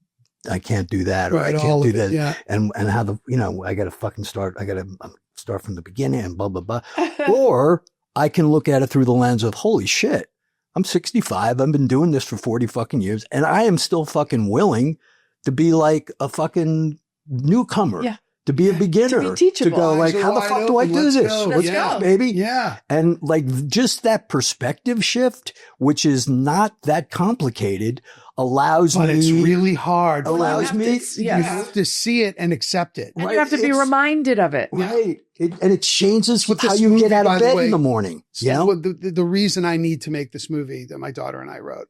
I can't do that, or Right, I can't do that. Yeah. And how I got to fucking start from the beginning and blah, blah, blah. Or I can look at it through the lens of, holy shit, I'm 65. I've been doing this for 40 fucking years, and I am still fucking willing to be like a fucking newcomer. Yeah. To be a beginner, To be teachable. to go like, Eyes are how the wide fuck do I open. do Let's this? go. Let's Yeah. go, baby. Yeah. And like just that perspective shift, which is not that complicated, allows But me. it's really hard. allows me. You have to see it and accept it. and Right, you have to be it's- reminded of it. Right. And it changes With how this you movie, get out by of the bed way, in the morning. So the reason I need to make this movie that my daughter and I wrote,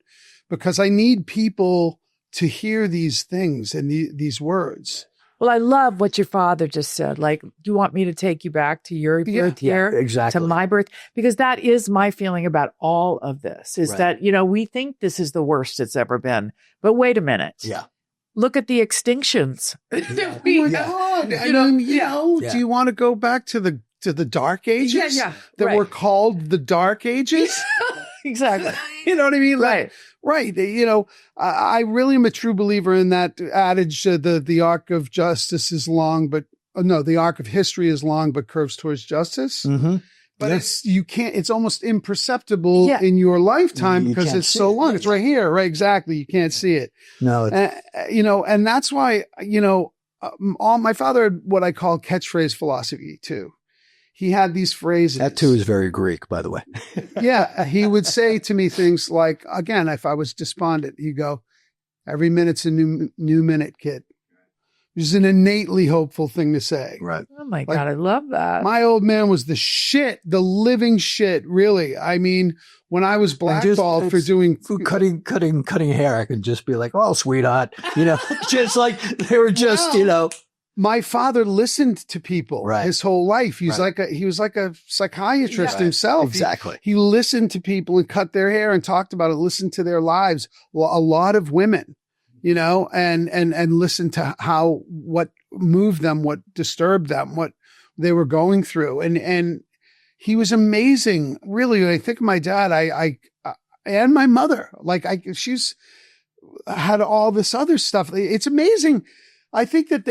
because I need people to hear these things and these words. Well, I love what your father just said. Like, you want me to take you back to your birth year, exactly. to my birth? Because that is my feeling about all of this, is Right. that, we think this is the worst it's ever been. But wait a minute. Yeah. Look at the extinctions. Oh my God. I mean, do you want to go back to the dark ages? Yeah, That right. were called the dark ages? Exactly. You know what I mean? Right. Right. I really am a true believer in that adage, the arc of justice is long, the arc of history is long, but curves towards justice. Mm-hmm. But it's almost imperceptible Yeah. in your lifetime You because can't it's see so it. long. It's right here. Right. Exactly. You can't see it. No. And that's why, all my father had what I call catchphrase philosophy too. He had these phrases. That too is very Greek, by the way. Yeah. He would say to me things like, again, if I was despondent, he'd go, every minute's a new minute, kid. Which is an innately hopeful thing to say. Right. Oh my God, I love that. My old man was the shit, the living shit, really. I mean, when I was blackballed for doing cutting hair, I could just be like, "Oh, sweetheart," just like they were just, My father listened to people his whole life. He was like a psychiatrist himself. Exactly. He listened to people and cut their hair and talked about it, listened to their lives. Well, a lot of women, and listened to what moved them, what disturbed them, what they were going through. And he was amazing. Really, when I think of my dad, I and my mother, she's had all this other stuff. It's amazing. I think that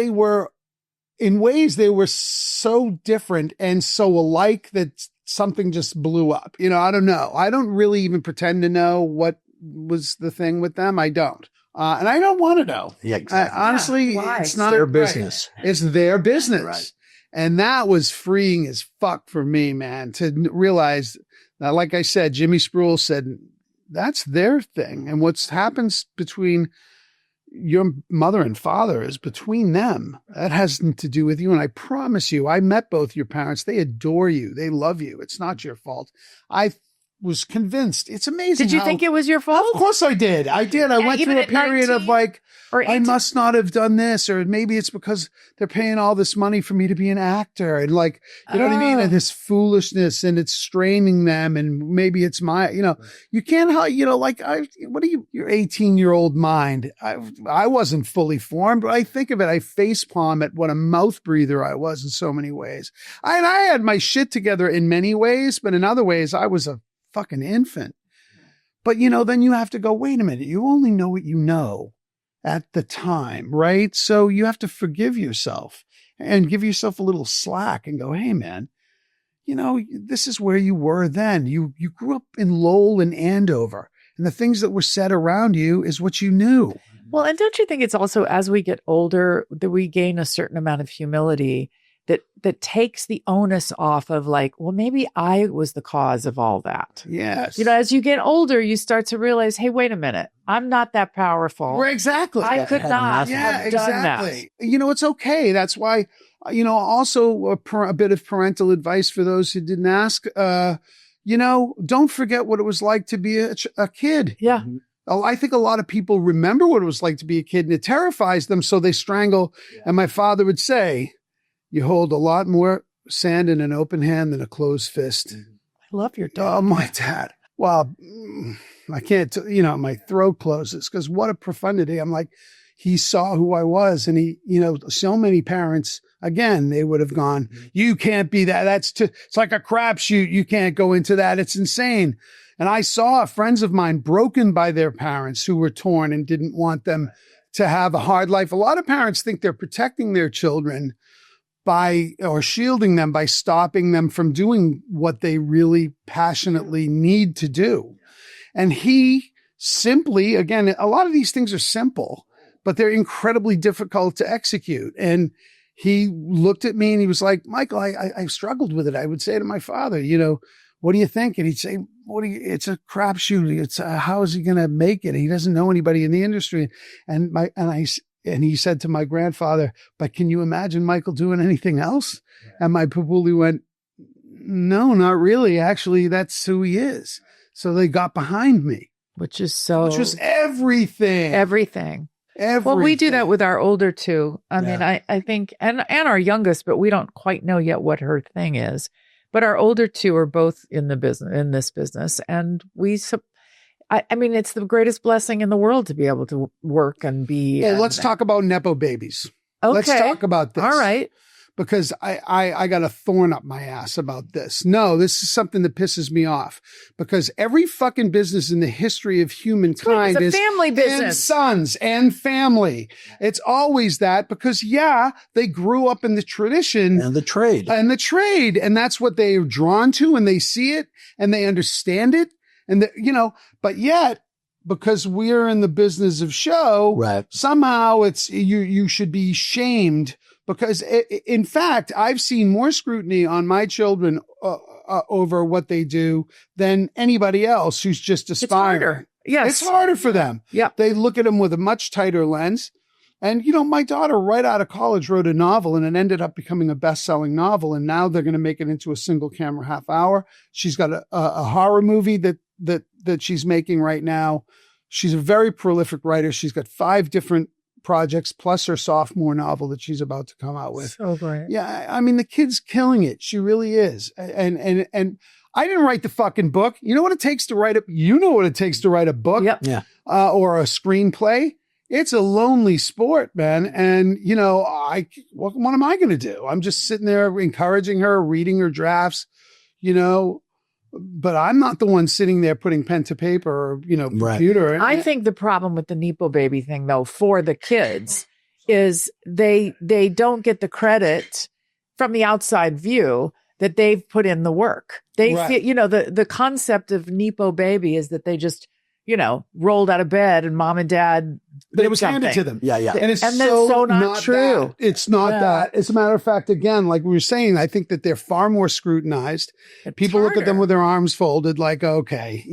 in ways they were so different and so alike that something just blew up. I don't know. I don't really even pretend to know what was the thing with them. I don't. And I don't want to know. Yeah, exactly. Honestly, it's not their business. Right. It's their business. Right. And that was freeing as fuck for me, man, to realize that, like I said, Jimmy Spruill said, that's their thing. And what happens between your mother and father is between them. That has nothing to do with you. And I promise you, I met both your parents. They adore you. They love you. It's not your fault. I was convinced. It's amazing. Did you think it was your fault? Of course I did. I went through a period of I must not have done this, or maybe it's because they're paying all this money for me to be an actor. And you know what I mean? And this foolishness, and it's straining them. And maybe it's you can't help, what are you, your 18-year-old mind? I wasn't fully formed, but I think of it, I facepalm at what a mouth breather I was in so many ways. I had my shit together in many ways, but in other ways, I was a fucking infant. But then you have to go, wait a minute, you only know what you know at the time, right? So you have to forgive yourself and give yourself a little slack and go, hey man, this is where you were then. You grew up in Lowell and Andover, and the things that were said around you is what you knew. Well, and don't you think it's also as we get older that we gain a certain amount of humility that takes the onus off of like, well, maybe I was the cause of all that. Yes. As you get older, you start to realize, hey, wait a minute, I'm not that powerful. Right, exactly. I could not have done that. It's okay. That's why, also a bit of parental advice for those who didn't ask, don't forget what it was like to be a kid. Yeah. I think a lot of people remember what it was like to be a kid, and it terrifies them, so they strangle. Yeah. And my father would say, you hold a lot more sand in an open hand than a closed fist. I love your dad. Oh, my dad. Well, I can't, my throat closes because what a profundity. I'm like, he saw who I was, and he, so many parents, again, they would have gone, you can't be that. It's like a crapshoot. You can't go into that. It's insane. And I saw friends of mine broken by their parents who were torn and didn't want them to have a hard life. A lot of parents think they're protecting their children or shielding them by stopping them from doing what they really passionately need to do. And he simply, again, a lot of these things are simple, but they're incredibly difficult to execute. And he looked at me and he was like, Michael, I struggled with it. I would say to my father, what do you think? And he'd say, it's a crapshoot. It's how is he going to make it? He doesn't know anybody in the industry. And he said to my grandfather, but can you imagine Michael doing anything else? And my papuli went, no, not really. Actually, that's who he is. So they got behind me. Which was everything. Everything. Well, we do that with our older two. I mean, I think, and our youngest, but we don't quite know yet what her thing is. But our older two are both in this business. And I mean, it's the greatest blessing in the world to be able to work and be. Well, let's talk about Nepo babies. Okay. Let's talk about this. All right. Because I got a thorn up my ass about this. No, this is something that pisses me off. Because every fucking business in the history of humankind is family business. And sons and family. It's always that because, they grew up in the tradition. And the trade. And that's what they're drawn to, and they see it and they understand it. And, but yet, because we're in the business of show, right, somehow it's you should be shamed. Because, in fact, I've seen more scrutiny on my children over what they do than anybody else who's just aspiring. It's harder. Yes. It's harder for them. Yeah. They look at them with a much tighter lens. And, my daughter right out of college wrote a novel, and it ended up becoming a best-selling novel. And now they're going to make it into a single camera half hour. She's got a horror movie that she's making right now. She's a very prolific writer. She's got 5 different projects plus her sophomore novel that she's about to come out with. So great. Yeah. I mean, the kid's killing it. She really is. And I didn't write the fucking book. You know what it takes to write a book? Yep. Yeah. Or a screenplay. It's a lonely sport, man. And what am I going to do? I'm just sitting there encouraging her, reading her drafts, but I'm not the one sitting there putting pen to paper or, computer. Right. I think the problem with the Nepo baby thing, though, for the kids is they don't get the credit from the outside view that they've put in the work. They feel, the concept of Nepo baby is that they just, rolled out of bed and mom and dad. But it was handed to them. Yeah, yeah. And it's that's so not true. That. It's not that. As a matter of fact, again, like we were saying, I think that they're far more scrutinized. People look at them with their arms folded like, okay,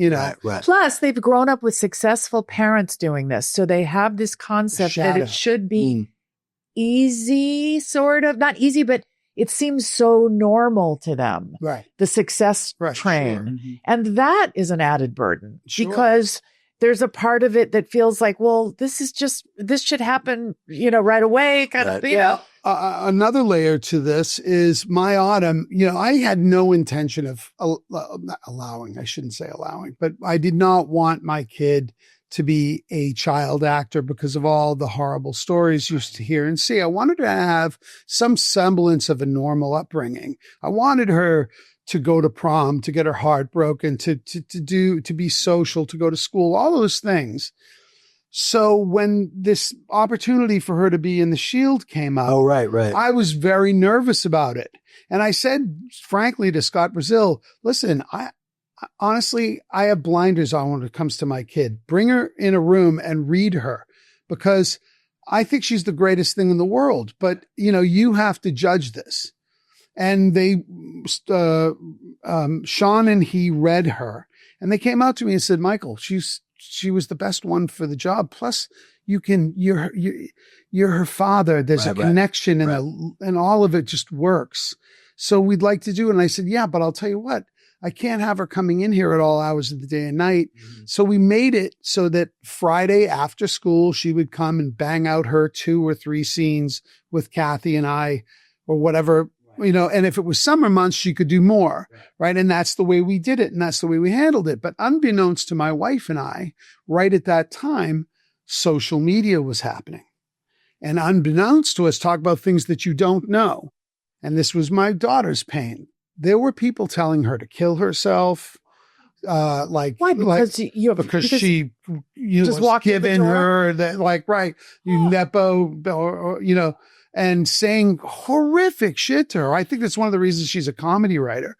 Right. Plus, they've grown up with successful parents doing this. So they have this concept that it should be easy, sort of. Not easy, but it seems so normal to them. Right. The success train. Sure. Mm-hmm. And that is an added burden because there's a part of it that feels like, well, this should happen, right away. Another layer to this is my Autumn. I had no intention of allowing, I shouldn't say allowing, but I did not want my kid to be a child actor because of all the horrible stories you used to hear and see. I wanted her to have some semblance of a normal upbringing. I wanted her to go to prom, to get her heart broken, to be social, to go to school, all those things. So when this opportunity for her to be in the Shield came up, right. I was very nervous about it. And I said, frankly, to Scott Brazil, listen, honestly, I have blinders on when it comes to my kid. Bring her in a room and read her because I think she's the greatest thing in the world. But, you know, you have to judge this. And Sean and he read her, and they came out to me and said, Michael, she was the best one for the job. Plus, you're her father. There's a connection, and all of it just works. So we'd like to do it. And I said, yeah, but I'll tell you what, I can't have her coming in here at all hours of the day and night. Mm-hmm. So we made it so that Friday after school, she would come and bang out her 2 or 3 scenes with Katey and I, or whatever, you know, and if it was summer months, she could do more. Right. And that's the way we did it. And that's the way we handled it. But unbeknownst to my wife and I, right at that time, social media was happening. And unbeknownst to us, talk about things that you don't know. And this was my daughter's pain. There were people telling her to kill herself. Why? Because she just was giving her that, nepo, or, you know, and saying horrific shit to her. I think that's one of the reasons she's a comedy writer.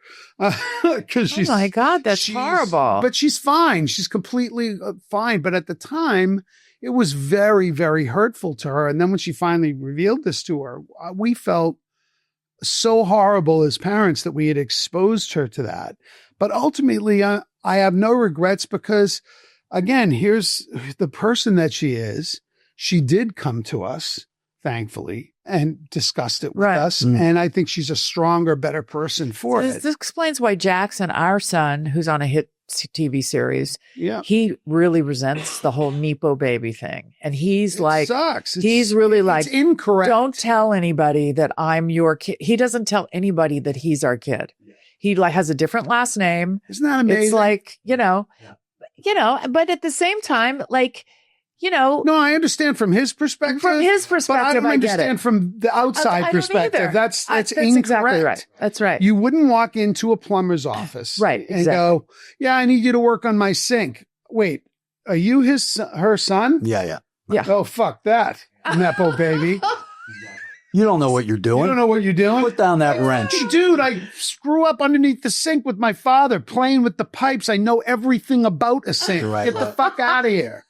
Because oh my God, that's horrible. But she's fine. She's completely fine. But at the time, it was very, very hurtful to her. And then when she finally revealed this to her, we felt so horrible as parents that we had exposed her to that. But ultimately, I have no regrets because, again, here's the person that she is. She did come to us, thankfully, and discussed it with us. Mm. And I think she's a stronger, better person for it. This explains why Jackson, our son, who's on a hit TV series, he really resents the whole Nepo baby thing. And he's he's really like, it's incorrect. Don't tell anybody that I'm your kid. He doesn't tell anybody that he's our kid. He has a different last name. Isn't that amazing? It's like, you know, but at the same time, like, you know. No, I understand from his perspective. From his perspective, but I don't understand from the outside perspective. That's incorrect. Exactly right. That's right. You wouldn't walk into a plumber's office, and go, "Yeah, I need you to work on my sink." Wait, are you her son? Yeah. Oh, fuck that, nepo baby. You don't know what you're doing. You don't know what you're doing? Put down that wrench. Dude, I screw up underneath the sink with my father, playing with the pipes. I know everything about a sink. Get the fuck out of here.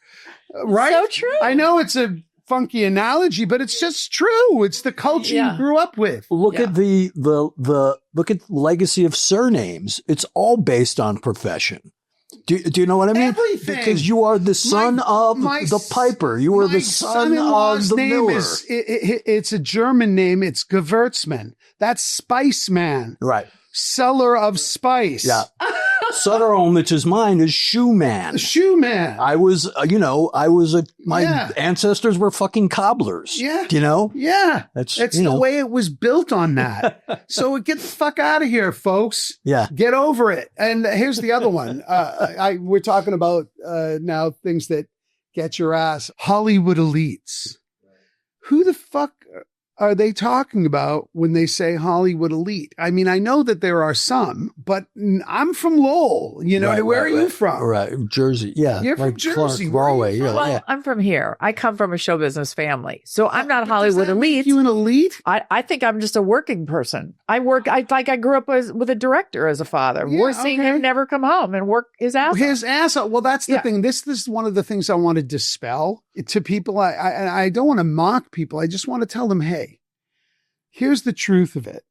Right? So true. I know it's a funky analogy, but it's just true. It's the culture you grew up with. Look at the look at the legacy of surnames. It's all based on profession. Do you know what I mean? Everything. Because you are the son of the piper. You are the son of the miller. It's a German name. It's Gewürzmann. That's Spice Man. Right. Seller of spice. Yeah. Sutter, which is mine, is Shoe Man. Shoe Man. I was, my ancestors were fucking cobblers. Yeah. You know? Yeah. It's the way it was built on that. So get the fuck out of here, folks. Yeah. Get over it. And here's the other one. We're talking about now things that get your ass. Hollywood elites. Who the fuck are they talking about when they say Hollywood elite? I mean, I know that there are some, but I'm from Lowell. You know, where are you from? Right, Jersey. Yeah, you're from Jersey. Galway. Well, I'm from here. I come from a show business family, so I'm not Hollywood elite. Make you an elite? I think I'm just a working person. I grew up with a director as a father. We're seeing him never come home and work his ass off. His ass off. Well, that's the thing. This is one of the things I want to dispel to people. I don't want to mock people. I just want to tell them, hey, here's the truth of it.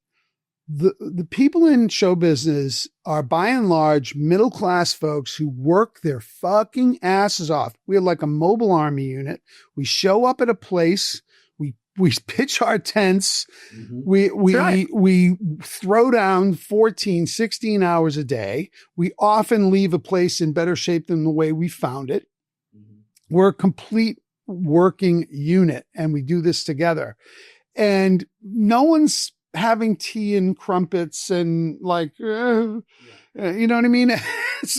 The people in show business are by and large middle-class folks who work their fucking asses off. We're like a mobile army unit. We show up at a place. We pitch our tents. Mm-hmm. We throw down 14, 16 hours a day. We often leave a place in better shape than the way we found it. Mm-hmm. We're a complete working unit, and we do this together. And no one's having tea and crumpets and you know what I mean? It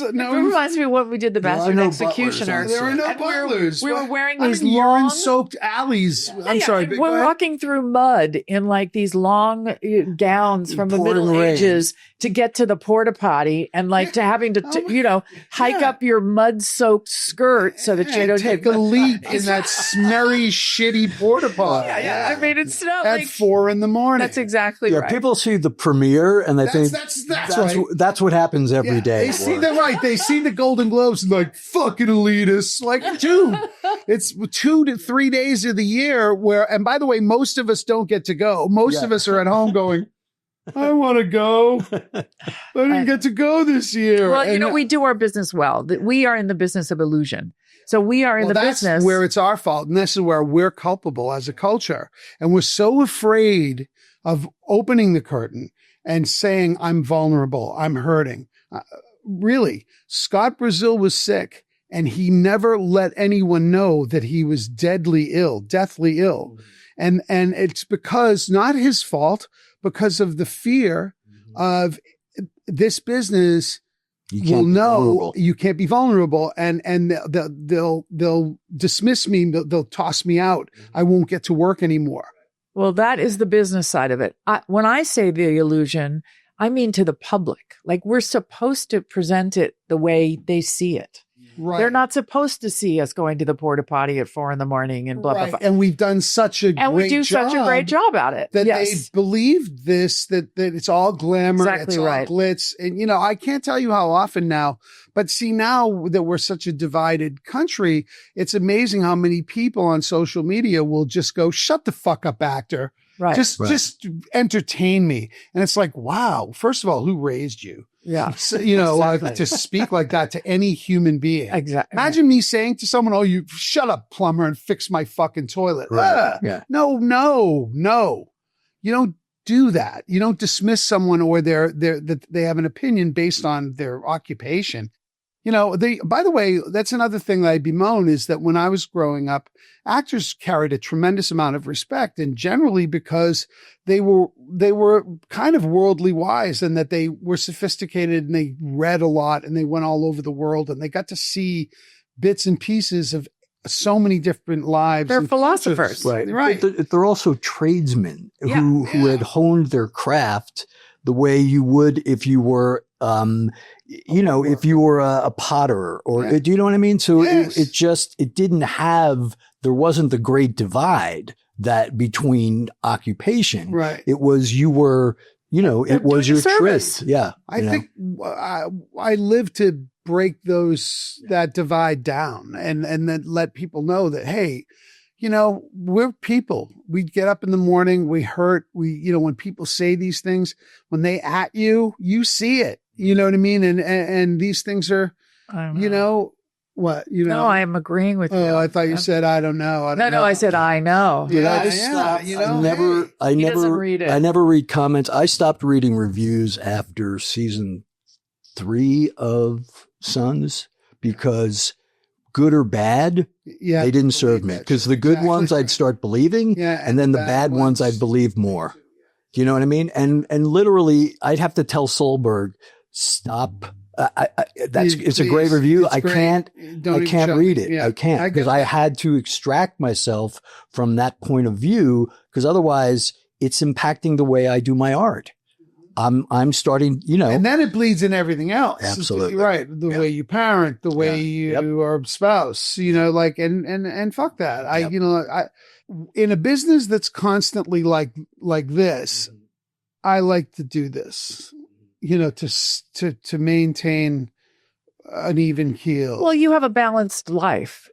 reminds me of what we did, the Bastard Executioner. There are no butlers. We were wearing these urine-soaked alleys. I'm sorry. We're walking through mud in like these long gowns from the Middle Ages to get to the porta potty, and like to having to hike up your mud-soaked skirt so that you don't take a leak in that smerry, shitty porta potty. Yeah. I mean, it's not at 4 a.m. That's exactly right. People see the premiere and they think that's right. That's what happened happens every day. They see they see the Golden Globes and like, fucking elitists. Like, dude, it's 2 to 3 days of the year where, and by the way, most of us don't get to go. Most of us are at home going, I want to go. I didn't get to go this year. Well, we do our business well. We are in the business of illusion. So we are in the business where it's our fault. And this is where we're culpable as a culture. And we're so afraid of opening the curtain and saying, I'm vulnerable, I'm hurting. Really, Scott Brazil was sick and he never let anyone know that he was deathly ill. And it's because, not his fault, because of the fear of this business. Will know you can't be vulnerable, and they'll dismiss me. They'll toss me out. I won't get to work anymore. Well, that is the business side of it. When I say the illusion, I mean to the public. Like, we're supposed to present it the way they see it. Right. They're not supposed to see us going to the porta potty at 4 a.m. and blah, blah, blah. And we've done such a great job. Such a great job at it. That they believed this, that it's all glamour. Exactly it's right. all glitz. And, I can't tell you how often now, but see, now that we're such a divided country, it's amazing how many people on social media will just go, shut the fuck up, actor. Right. Just entertain me. And it's like, wow, first of all, who raised you? Yeah. So, exactly. To speak like that to any human being. Exactly. Imagine me saying to someone, oh, you shut up, plumber, and fix my fucking toilet. Right. Yeah. No. You don't do that. You don't dismiss someone or that they have an opinion based on their occupation. By the way, that's another thing that I bemoan is that when I was growing up, actors carried a tremendous amount of respect, and generally because they were kind of worldly wise, and that they were sophisticated and they read a lot and they went all over the world and they got to see bits and pieces of so many different lives. They're philosophers. Right. They're also tradesmen who had honed their craft the way you would if you were if you were a potter or do you know what I mean? So there wasn't the great divide that between occupation. Right. It was, it was your service. trade. Yeah. I think I live to break that divide down and then let people know that, hey, we're people. We get up in the morning, we hurt. When people say these things, when they at you, you see it. You know what I mean? And these things are, what? No, I am agreeing with you. Oh, I thought you said, I don't know. No, I said, I know. I never read comments. I stopped reading reviews after season 3 of Sons because good or bad, they didn't serve me. Because the good ones I'd start believing, and then the bad ones I'd believe more. Do you know what I mean? And literally, I'd have to tell Solberg, stop. It's a great review. I can't read it. I can't because I had to extract myself from that point of view because otherwise it's impacting the way I do my art. I'm starting, and then it bleeds in everything else. Absolutely. Right. The way you parent, the way you are a spouse, and fuck that. In a business that's constantly like this, I like to do this, to maintain an even keel. Well, you have a balanced life.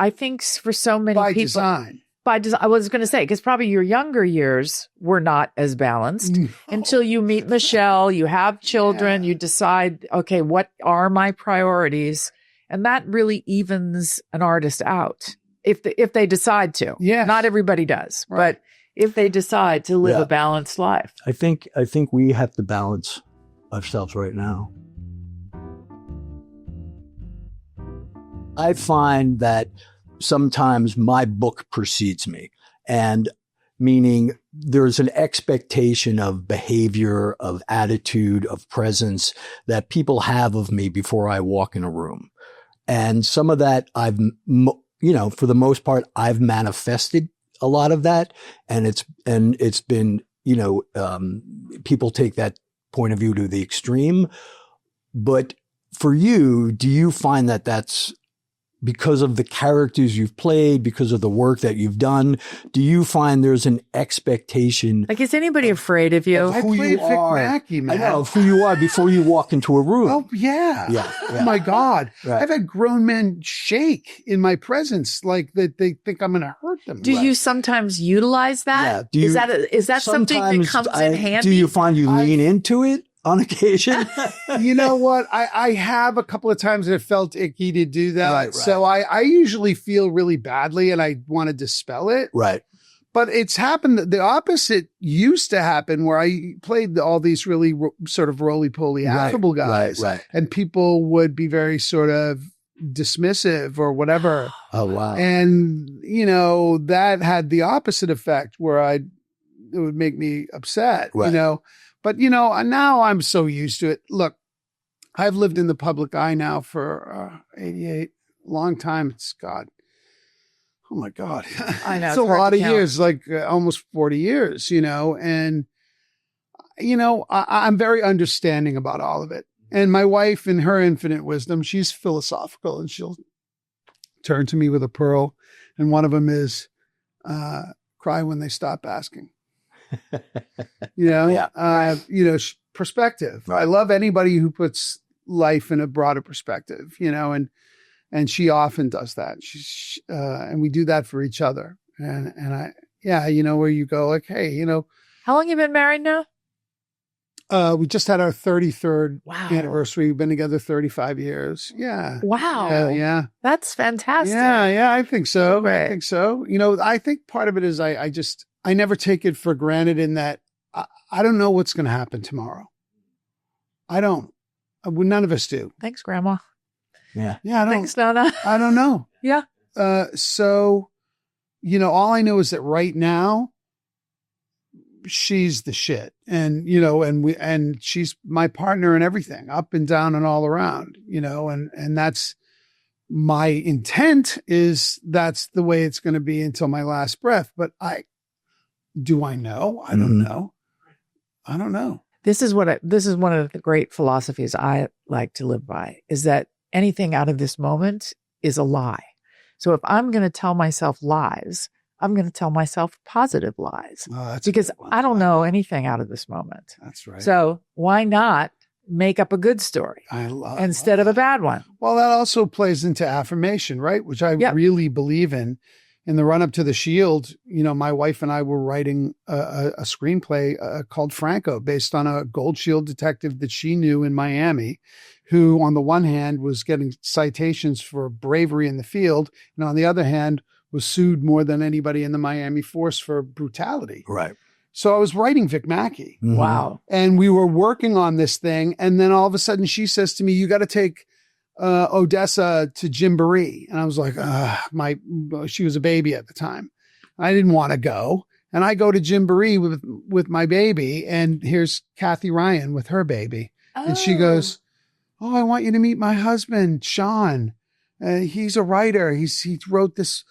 I think for so many people. By design. I was going to say, because probably your younger years were not as balanced until you meet Michelle, you have children, you decide, okay, what are my priorities? And that really evens an artist out if they decide to. Yeah. Not everybody does, but if they decide to live a balanced life. I think we have to balance ourselves right now. I find that sometimes my book precedes me, and meaning there's an expectation of behavior, of attitude, of presence that people have of me before I walk in a room. And some of that for the most part, I've manifested a lot of that. And it's been, people take that point of view to the extreme. But for you, do you find that that's because of the characters you've played, because of the work that you've done, do you find there's an expectation? Like, is anybody afraid of you? I played Vic Mackey, man. I know of who you are before you walk into a room. Oh, yeah. Oh, my God. Right. I've had grown men shake in my presence, like that they think I'm going to hurt them. Do you sometimes utilize that? Yeah. Is that something that comes in handy? Do you find you lean into it on occasion? You know what? I have a couple of times that it felt icky to do that. Right. So I usually feel really badly and I want to dispel it. Right. But it's happened. The opposite used to happen where I played all these really sort of roly-poly affable guys. Right. And people would be very sort of dismissive or whatever. Oh, wow. And, that had the opposite effect where it would make me upset, But, now I'm so used to it. Look, I've lived in the public eye now for 88, long time. It's God. Oh, my God. I know. It's a lot of years, like almost 40 years, and, I'm very understanding about all of it. And my wife, in her infinite wisdom, she's philosophical and she'll turn to me with a pearl. And one of them is cry when they stop asking. Perspective. Right. I love anybody who puts life in a broader perspective, and she often does that. And we do that for each other. And where you go like, hey, How long you been married now? We just had our 33rd Wow. anniversary. We've been together 35 years. Yeah. Wow. Yeah. That's fantastic. Yeah. I think so. Right. I think so. I think part of it is I never take it for granted in that I don't know what's going to happen tomorrow. I don't. None of us do. Thanks, Grandma. Yeah. Yeah. Thanks, Nana. I don't know. Yeah. So, all I know is that right now, she's the shit. And, and she's my partner and everything, up and down and all around, and that's my intent is that's the way it's going to be until my last breath. But do I know? I don't know. I don't know. This is one of the great philosophies I like to live by, is that anything out of this moment is a lie. So if I'm going to tell myself lies, I'm going to tell myself positive lies because I don't know anything out of this moment. That's right. So why not make up a good story instead of a bad one? Well, that also plays into affirmation, right? Which I really believe in. In the run up to The Shield, my wife and I were writing a screenplay called Franco, based on a Gold Shield detective that she knew in Miami, who on the one hand was getting citations for bravery in the field, and on the other hand was sued more than anybody in the Miami force for brutality. Right. So I was writing Vic Mackey. Mm-hmm. Wow. And we were working on this thing. And then all of a sudden she says to me, you got to take Odessa to Gymboree. And I was like, she was a baby at the time. I didn't want to go. And I go to Gymboree with my baby. And here's Katey Ryan with her baby. Oh. And she goes, I want you to meet my husband, Sean. He's a writer. He wrote this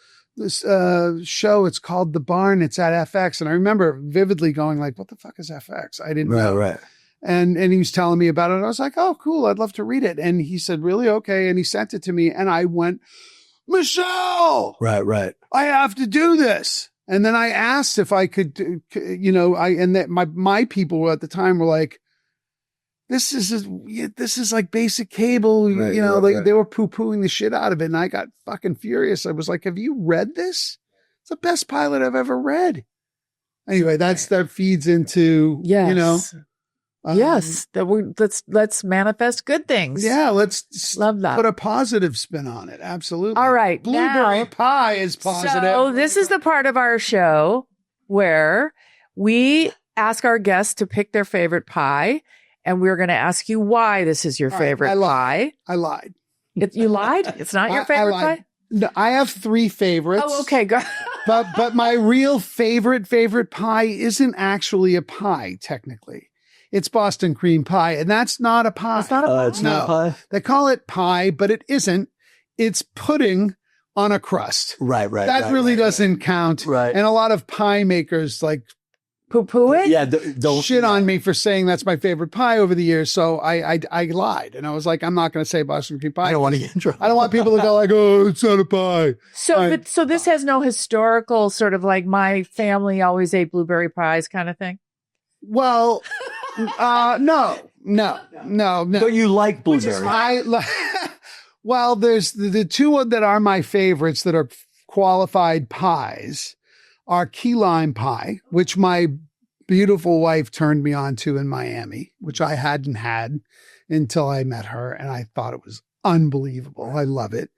show. It's called The Barn. It's at FX. And I remember vividly going like, what the fuck is FX? I didn't know. Right. And he was telling me about it. I was like, oh, cool. I'd love to read it. And he said, really? Okay. And he sent it to me. And I went, Michelle. Right. I have to do this. And then I asked if I could, my people at the time were like, this is like basic cable, right. They were poo-pooing the shit out of it. And I got fucking furious. I was like, have you read this? It's the best pilot I've ever read. Anyway, that feeds into, yes. Let's manifest good things. Yeah. Let's love that. Put a positive spin on it. Absolutely. All right. Blueberry pie is positive. So this is the part of our show where we ask our guests to pick their favorite pie. And we're going to ask you why this is your favorite pie. I lied. You lied? It's not your favorite pie? No, I have 3 favorites. Oh, okay. Go. but my real favorite pie isn't actually a pie, technically. It's Boston cream pie, and that's not a pie. It's not a pie? It's not a pie? They call it pie, but it isn't. It's pudding on a crust. Right. That really doesn't count. Right. And a lot of pie makers Poo-poo it? Yeah, don't shit on me for saying that's my favorite pie over the years. So I lied. And I was like, I'm not going to say Boston cream pie. I don't want to get in trouble. I don't want people to go like, oh, it's not a pie. So this has no historical sort of like my family always ate blueberry pies kind of thing? Well, no. But you like blueberry. Well, there's the two that are my favorites that are qualified pies are key lime pie, which my beautiful wife turned me on to in Miami, which I hadn't had until I met her. And I thought it was unbelievable. I love it.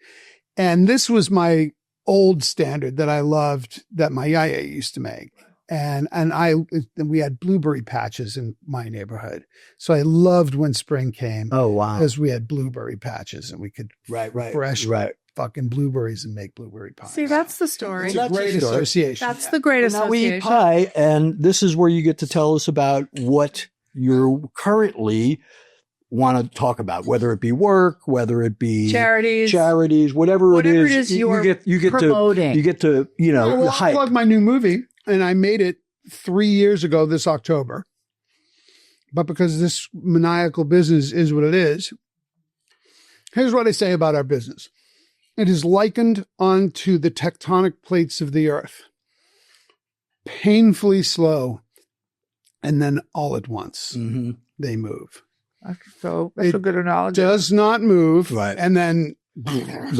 And this was my old standard that I loved that my yaya used to make. And we had blueberry patches in my neighborhood. So I loved when spring came. Oh, wow. Because we had blueberry patches and we could fresh fucking blueberries and make blueberry pie. See, that's the story. It's a great association. That's the great association. Now we eat pie, and this is where you get to tell us about what you currently want to talk about, whether it be work, whether it be charities, whatever it is you get promoting. You get to, I plug my new movie, and I made it 3 years ago this October. But because this maniacal business is what it is, here's what I say about our business. It is likened onto the tectonic plates of the earth, painfully slow, and then all at once they move. So that's a good analogy. Does not move, right? And then wait,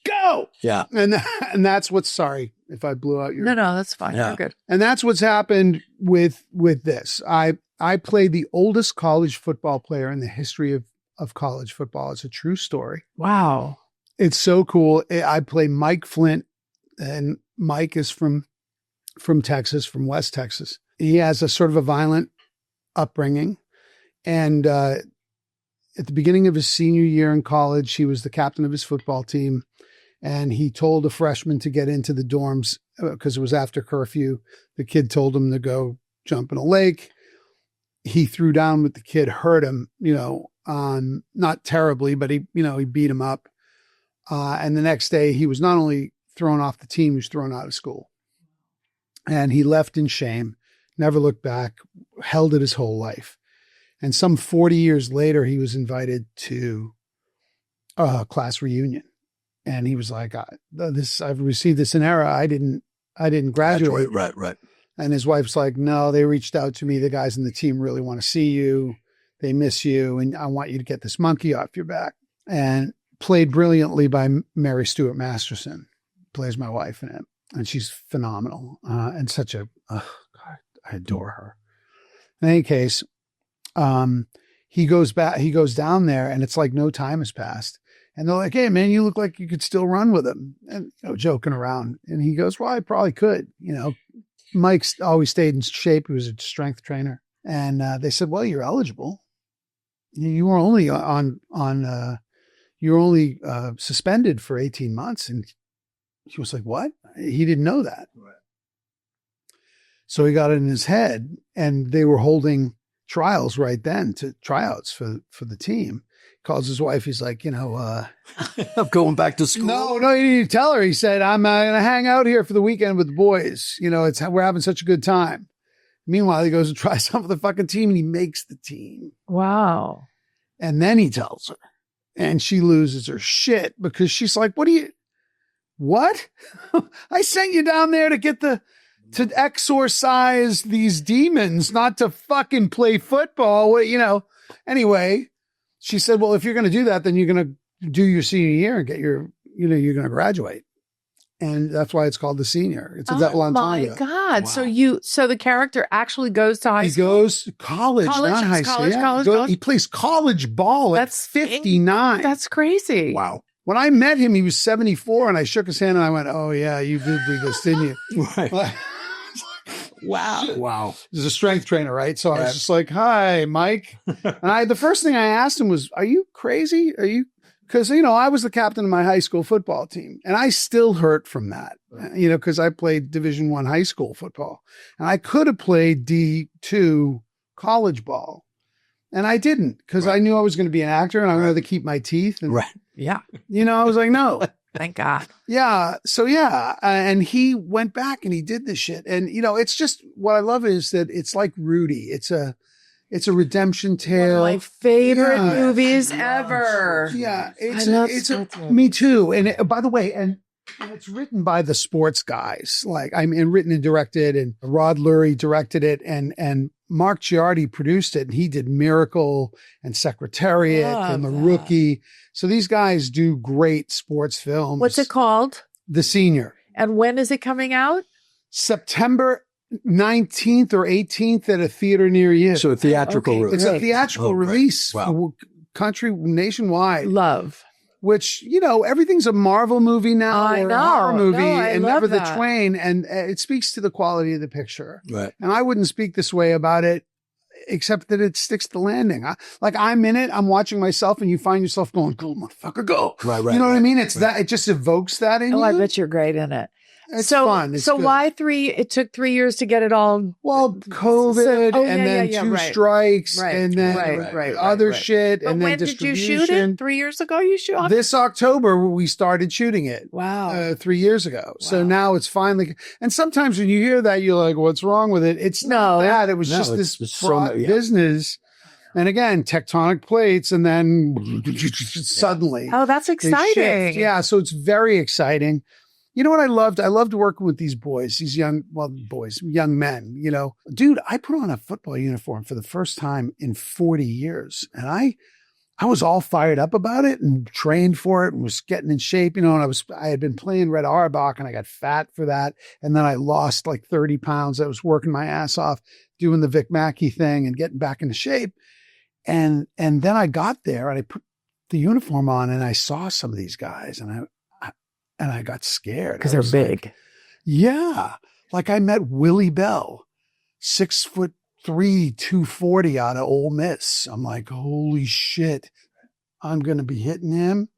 go, yeah, and that's what's. Sorry if I blew out your. No, that's fine. Yeah. You're good. And that's what's happened with this. I played the oldest college football player in the history of college football. It's a true story. Wow. It's so cool. I play Mike Flint, and Mike is from Texas, from West Texas. He has a sort of a violent upbringing. And at the beginning of his senior year in college, he was the captain of his football team. And he told a freshman to get into the dorms because it was after curfew. The kid told him to go jump in a lake. He threw down with the kid, hurt him, not terribly, but he beat him up. And the next day he was not only thrown off the team, he was thrown out of school. And he left in shame, never looked back, held it his whole life. And some 40 years later, he was invited to a class reunion. And he was like, I've received this in error. I didn't graduate. Right. And his wife's like, no, they reached out to me. The guys in the team really want to see you. They miss you. And I want you to get this monkey off your back. And played brilliantly by Mary Stuart Masterson, plays my wife in it. And she's phenomenal. And such God, I adore her. In any case, he goes down there and it's like no time has passed. And they're like, hey, man, you look like you could still run with him. And, joking around. And he goes, well, I probably could. Mike's always stayed in shape. He was a strength trainer. And they said, well, you're eligible. You were only suspended for 18 months. And he was like, what? He didn't know that. Right. So he got it in his head, and they were holding trials right then to tryouts for the team. Calls his wife. He's like, I'm going back to school. No, he didn't tell her. He said, I'm going to hang out here for the weekend with the boys. We're having such a good time. Meanwhile, he goes and tries out for the fucking team, and he makes the team. Wow. And then he tells her, and she loses her shit because she's like, what? I sent you down there to exorcise these demons, not to fucking play football, Anyway, she said, well, if you're going to do that, then you're going to do your senior year and get you're going to graduate. And that's why it's called the senior. It's a double entendre. Oh my God. Wow. So the character actually goes to high school. He goes to college, not high school. College. He plays college ball at 59. That's crazy. Wow. When I met him, he was 74, and I shook his hand and I went, oh yeah, you did do this, didn't you? Right. Wow. He's a strength trainer, right? So I was just like, hi, Mike. And the first thing I asked him was, are you crazy? Because, I was the captain of my high school football team, and I still hurt from that, because I played Division I high school football, and I could have played D2 college ball, and I didn't because I knew I was going to be an actor and I wanted to keep my teeth. And, yeah. I was like, no. Thank God. Yeah. So and he went back and he did this shit. And it's just what I love is that it's like Rudy. It's a redemption tale. One of my favorite movies ever. Yeah, it's me too. And by the way, and it's written by the sports guys. Like written and directed, and Rod Lurie directed it, and Mark Giardi produced it, and he did Miracle and Secretariat and The Rookie. So these guys do great sports films. What's it called? The Senior. And when is it coming out? September 19th or 18th at a theater near you. So a theatrical release. It's a theatrical release. Wow. Country nationwide. Love. Which, everything's a Marvel movie now. I or know. a horror movie, No, I and love Never the that. Twain. And it speaks to the quality of the picture. Right. And I wouldn't speak this way about it, except that it sticks to the landing. I'm in it. I'm watching myself, and you find yourself going, "Go, motherfucker, go!" Right. You know what I mean? It's that. It just evokes that in you. I bet you're great in it. It's so fun. It's so good. why 3? It took 3 years to get it all. Well, COVID, and then two strikes, and then other shit, But and then when did you distribution. shoot it? 3 years ago, you shot. This October, we started shooting it. Wow. 3 years ago. So now it's finally, and sometimes when you hear that, you're like, what's wrong with it? It's not that. It was just this fraught business. And again, tectonic plates, and then suddenly. Oh, that's exciting. Yeah. So it's very exciting. You know what I loved? I loved working with these boys, these young men, Dude, I put on a football uniform for the first time in 40 years. And I was all fired up about it and trained for it and was getting in shape, and I had been playing Red Auerbach, and I got fat for that. And then I lost like 30 pounds. I was working my ass off doing the Vic Mackey thing and getting back into shape. And then I got there and I put the uniform on, and I saw some of these guys, and I got scared. Because they're big. Like I met Willie Bell, 6'3", 240 out of Ole Miss. I'm like, holy shit, I'm going to be hitting him.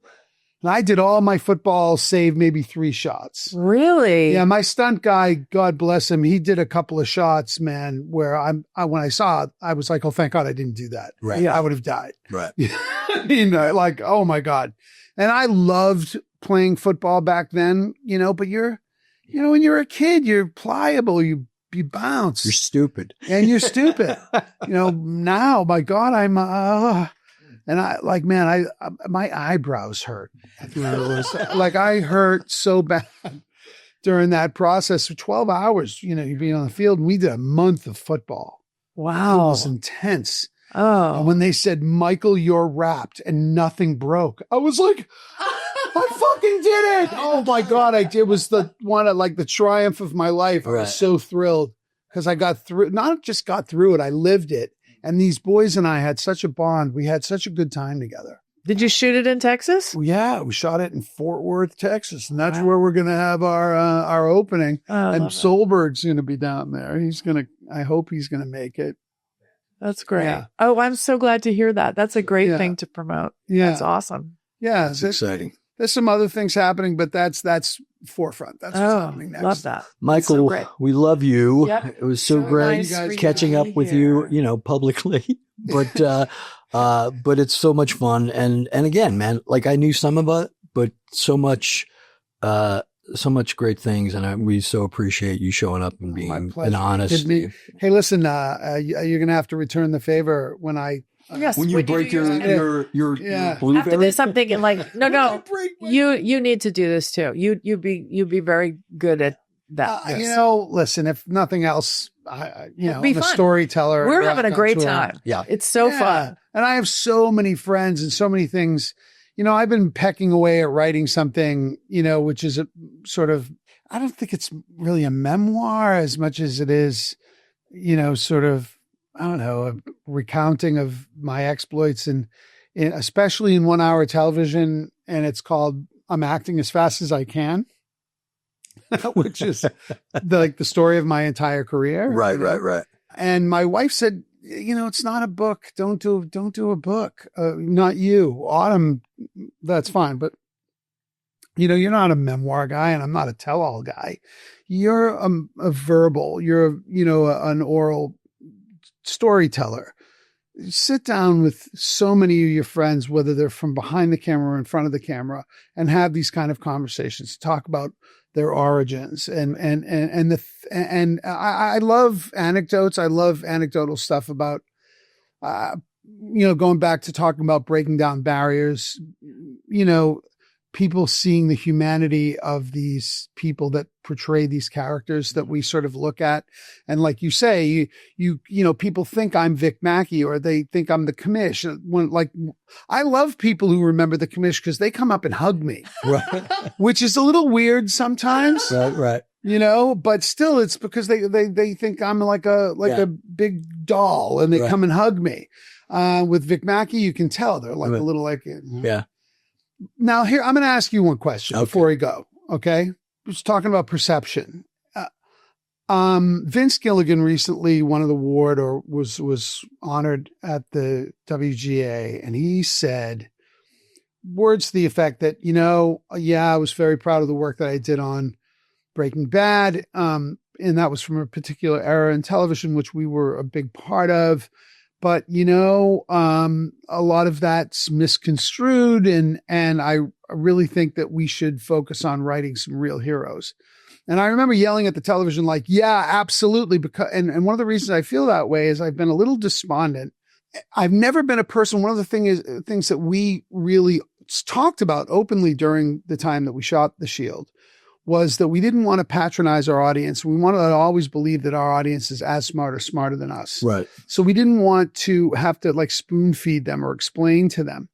And I did all my football save maybe 3 shots. Really? Yeah. My stunt guy, God bless him, he did a couple of shots, man, where when I saw it, I was like, oh, thank God I didn't do that. Right. Yeah, I would have died. Right. Like, oh my God. And I loved playing football back then, but when you're a kid, you're pliable, you bounce. You're stupid. And you're stupid. Now, my God, I'm, and I like, man, my eyebrows hurt. Like I hurt so bad during that process for 12 hours, you'd be on the field, and we did a month of football. Wow. It was intense. Oh. And when they said, Michael, you're wrapped and nothing broke, I was like, I fucking did it. Oh my God. It was the triumph of my life. I was so thrilled because I not just got through it, I lived it. And these boys and I had such a bond. We had such a good time together. Did you shoot it in Texas? Yeah, we shot it in Fort Worth, Texas. And that's where we're going to have our opening. And Solberg's going to be down there. I hope he's going to make it. That's great. Yeah. Oh, I'm so glad to hear that. That's a great thing to promote. Yeah. That's awesome. Yeah. It's exciting. There's some other things happening, but that's forefront. That's what's happening next. Love that. Michael, we love you. Yep. It was so great nice catching up with you, publicly, but it's so much fun. And again, man, like I knew some of it, but so much great things. And we so appreciate you showing up and being an honest. Hey, listen, you're going to have to return the favor when when you break your blueberry. Have to do something like no. You need to do this too. You'd be very good at that. Listen, if nothing else, I'm a fun. storyteller. We're having a great time. Yeah, it's so fun, and I have so many friends and so many things. I've been pecking away at writing something, which is a sort of, I don't think it's really a memoir as much as it is, sort of, I don't know, a recounting of my exploits and especially in 1 hour television. And it's called I'm Acting as Fast as I Can, which is the story of my entire career. Right. And my wife said, it's not a book. Don't do a book. Not you, Autumn. That's fine. But, you're not a memoir guy and I'm not a tell-all guy. You're a verbal, you're an oral storyteller. sit down with so many of your friends, whether they're from behind the camera or in front of the camera, and have these kind of conversations, talk about their origins. And I love anecdotes. I love anecdotal stuff about, going back to talking about breaking down barriers, people seeing the humanity of these people that portray these characters that we sort of look at. And like you say, people think I'm Vic Mackey, or they think I'm the commish. I love people who remember the commish because they come up and hug me, Right. which is a little weird sometimes. Right. But still it's because they think I'm like a big doll, and they come and hug me. With Vic Mackey, you can tell they're like a little like, Yeah. Now here, I'm going to ask you one question before we go. Okay. Just talking about perception. Vince Gilligan recently won an award, or was honored at the WGA. And he said words to the effect that, I was very proud of the work that I did on Breaking Bad. And that was from a particular era in television, which we were a big part of. But, a lot of that's misconstrued. And I really think that we should focus on writing some real heroes. And I remember yelling at the television, like, yeah, absolutely. And one of the reasons I feel that way is I've been a little despondent. I've never been a person. One of the things that we really talked about openly during the time that we shot The Shield was that we didn't want to patronize our audience. We wanted to always believe that our audience is as smart or smarter than us. Right. So we didn't want to have to like spoon feed them or explain to them.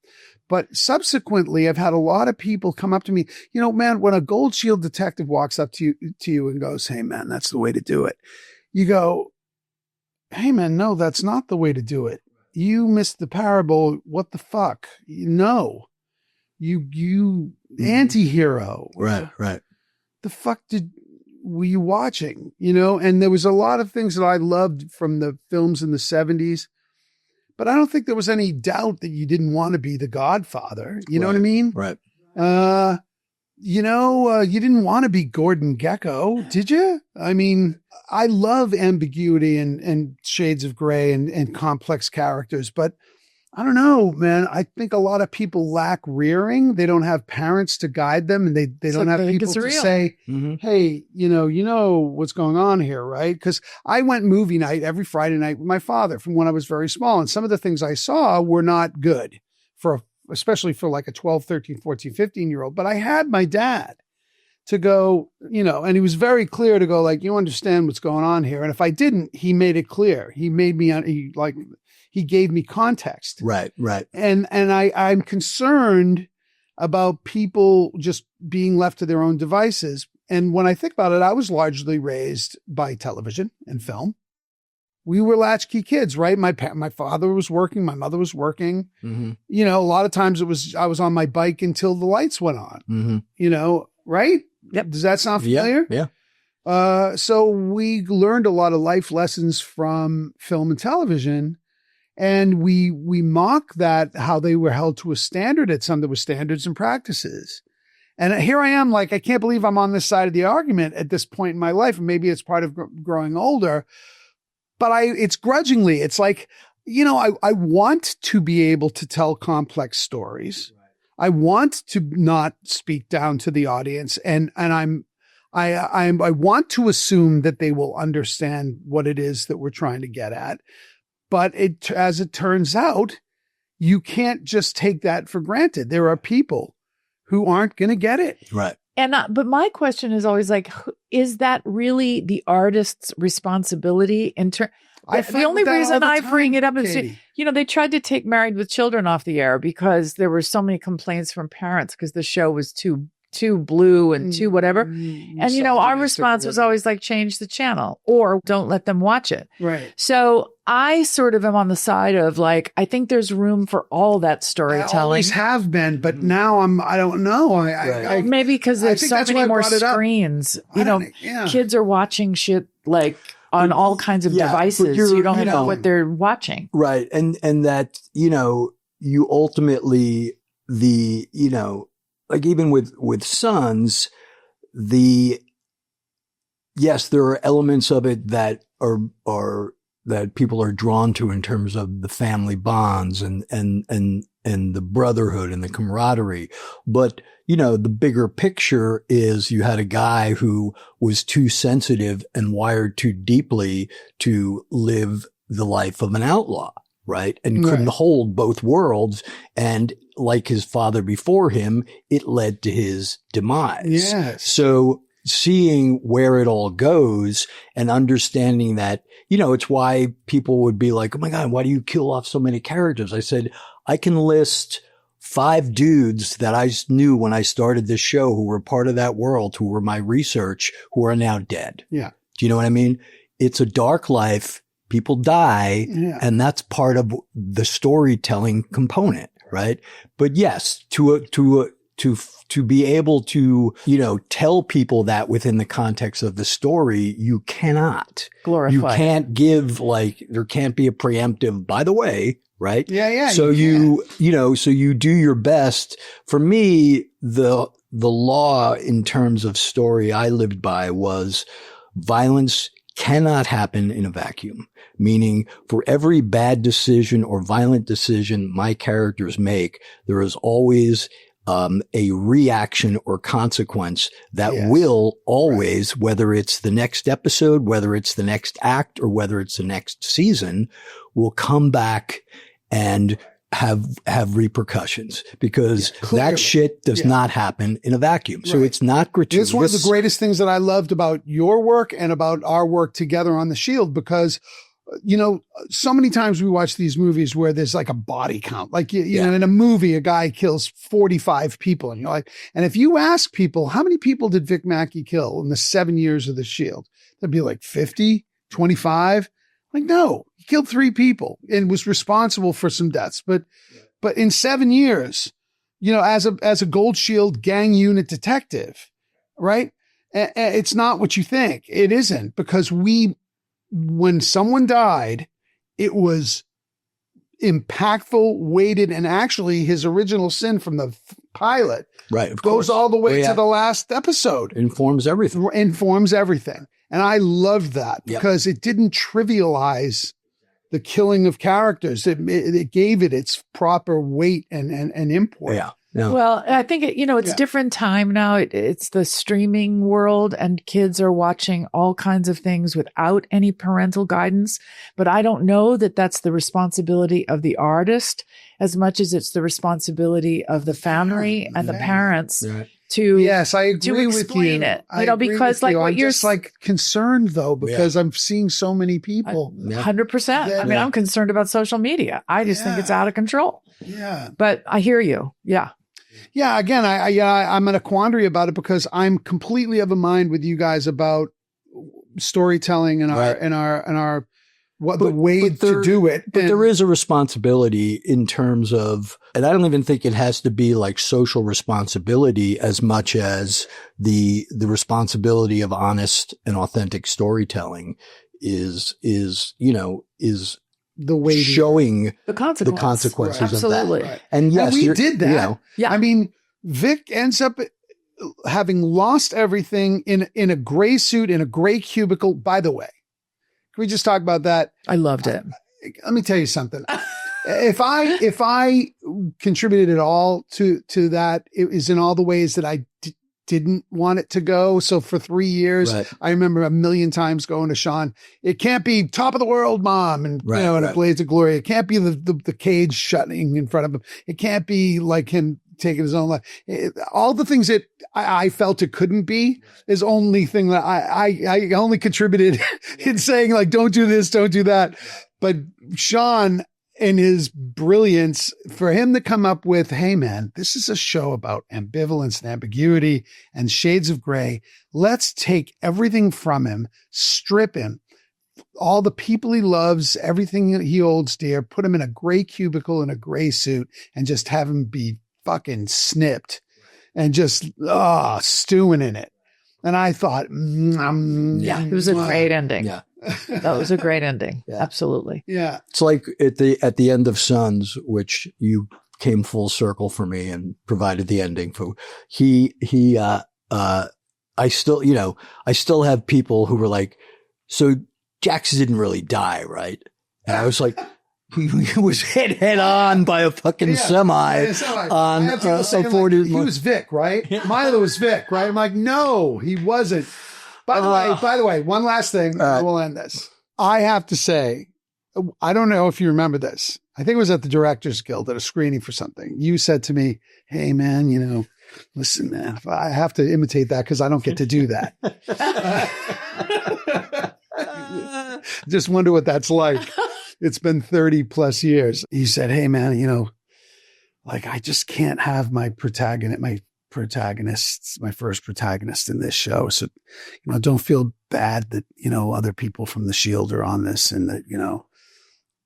But subsequently, I've had a lot of people come up to me, man, when a Gold Shield detective walks up to you and goes, hey man, that's the way to do it. You go, hey man, no, that's not the way to do it. You missed the parable. What the fuck? No, you anti-hero. Right. The fuck were you watching? And there was a lot of things that I loved from the films in the 70s, but I don't think there was any doubt that you didn't want to be the Godfather. You know what I mean? Right. You didn't want to be Gordon Gekko, did you? I mean, I love ambiguity and shades of gray and complex characters, but I don't know, man. I think a lot of people lack rearing. They don't have parents to guide them, and they don't have people to say, hey, what's going on here, right? Because I went movie night every Friday night with my father from when I was very small, and some of the things I saw were not good, especially for like a 12, 13, 14, 15-year-old. But I had my dad to go, and he was very clear to go, like, you understand what's going on here. And if I didn't, he made it clear. He made me, he gave me context. Right. And I'm concerned about people just being left to their own devices. And when I think about it, I was largely raised by television and film. We were latchkey kids, right? My father was working. My mother was working. Mm-hmm. A lot of times I was on my bike until the lights went on, right? Yep. Does that sound familiar? Yeah. So we learned a lot of life lessons from film and television. And we mock that, how they were held to a standard at some, there were standards and practices. And here I am, like, I can't believe I'm on this side of the argument at this point in my life. And maybe it's part of growing older, but it's grudgingly, it's like, I want to be able to tell complex stories. Right. I want to not speak down to the audience. And I want to assume that they will understand what it is that we're trying to get at. But as it turns out, you can't just take that for granted. There are people who aren't going to get it. Right. But my question is always like, is that really the artist's responsibility? The only reason I bring it up is, they tried to take Married with Children off the air because there were so many complaints from parents because the show was too blue and too whatever. And, our response was always like, change the channel or don't let them watch it. Right. So I sort of am on the side of like, I think there's room for all that storytelling. I always have been, but now I don't know. Maybe because there's so many more screens. Kids are watching shit like on all kinds of devices. You don't know what they're watching. Right. And that, you ultimately like even with Sons, yes, there are elements of it that are that people are drawn to in terms of the family bonds and the brotherhood and the camaraderie. But, you know, the bigger picture is you had a guy who was too sensitive and wired too deeply to live the life of an outlaw, right? And couldn't hold both worlds. And like his father before him, it led to his demise. Yes. So seeing where it all goes and understanding that, you know, it's why people would be like, oh my God, why do you kill off so many characters? I said, I can list 5 dudes that I knew when I started this show who were part of that world, who were my research, who are now dead. Yeah. Do you know what I mean? It's a dark life. People die. Yeah. And that's part of the storytelling component, right? But yes, to be able to, you know, tell people that within the context of the story, you cannot glorify. You can't give, like, there can't be a preemptive, by the way, right? Yeah. So you do your best. For me, the law in terms of story I lived by was violence cannot happen in a vacuum, meaning for every bad decision or violent decision my characters make, there is always a reaction or consequence that will always, whether it's the next episode, whether it's the next act, or whether it's the next season, will come back and have repercussions, because that shit does not happen in a vacuum. So it's not gratuitous. It's one of the greatest things that I loved about your work and about our work together on The Shield, because, you know, so many times we watch these movies where there's like a body count, like, you know, in a movie, a guy kills 45 people, and you're like, and if you ask people, how many people did Vic Mackey kill in the 7 years of The Shield? They'd be like 50, 25. Like, no, he killed 3 people and was responsible for some deaths. But in 7 years, you know, as a Gold Shield gang unit detective, right? It's not what you think. It isn't, because when someone died, it was impactful, weighted, and actually his original sin from the pilot goes all the way to the last episode. Informs everything. And I loved that because it didn't trivialize the killing of characters. It gave it its proper weight and import. Yeah. No. Well, I think, it's different time now. It's the streaming world, and kids are watching all kinds of things without any parental guidance. But I don't know that that's the responsibility of the artist as much as it's the responsibility of the family and the parents to I agree with you. Explain it. Because like what you're just like concerned though, because I'm seeing so many people. 100%. I mean, I'm concerned about social media. I just think it's out of control. Yeah. But I hear you. Yeah. Yeah. Again, I'm in a quandary about it, because I'm completely of a mind with you guys about storytelling and our the way to do it. But there is a responsibility in terms of, and I don't even think it has to be like social responsibility as much as the responsibility of honest and authentic storytelling is the way showing the consequences Absolutely. Of that. And yes, we did that. You know, I mean, Vic ends up having lost everything in a gray suit, in a gray cubicle. By the way, can we just talk about that? I loved it. Let me tell you something. If I contributed at all to that, it was in all the ways that I didn't want it to go. So for 3 years, I remember a million times going to Sean, it can't be top of the world, Mom. And, in a blaze of glory. It can't be the cage shutting in front of him. It can't be like him taking his own life. All the things that I felt it couldn't be is only thing that I only contributed in saying, like, don't do this, don't do that. But Sean, in his brilliance, for him to come up with, hey man, this is a show about ambivalence and ambiguity and shades of gray. Let's take everything from him, strip him, all the people he loves, everything he holds dear, put him in a gray cubicle in a gray suit, and just have him be fucking snipped and just stewing in it. And I thought, it was a great ending. Yeah. That was a great ending. Yeah. Absolutely. Yeah. It's like at the end of Sons, which you came full circle for me and provided the ending for. I still have people who were like, so Jackson didn't really die, right? And I was like, he was hit head on by a fucking semi on a 40. He was Vic, right? Milo was Vic, right? I'm like, no, he wasn't. By the way, one last thing. We'll end this. I have to say, I don't know if you remember this. I think it was at the Directors Guild at a screening for something. You said to me, hey, man, you know, listen, man, I have to imitate that because I don't get to do that. Just wonder what that's like. It's been 30 plus years. He said, hey, man, you know, like I just can't have my first protagonist in this show. So, you know, don't feel bad that, you know, other people from the Shield are on this and that, you know.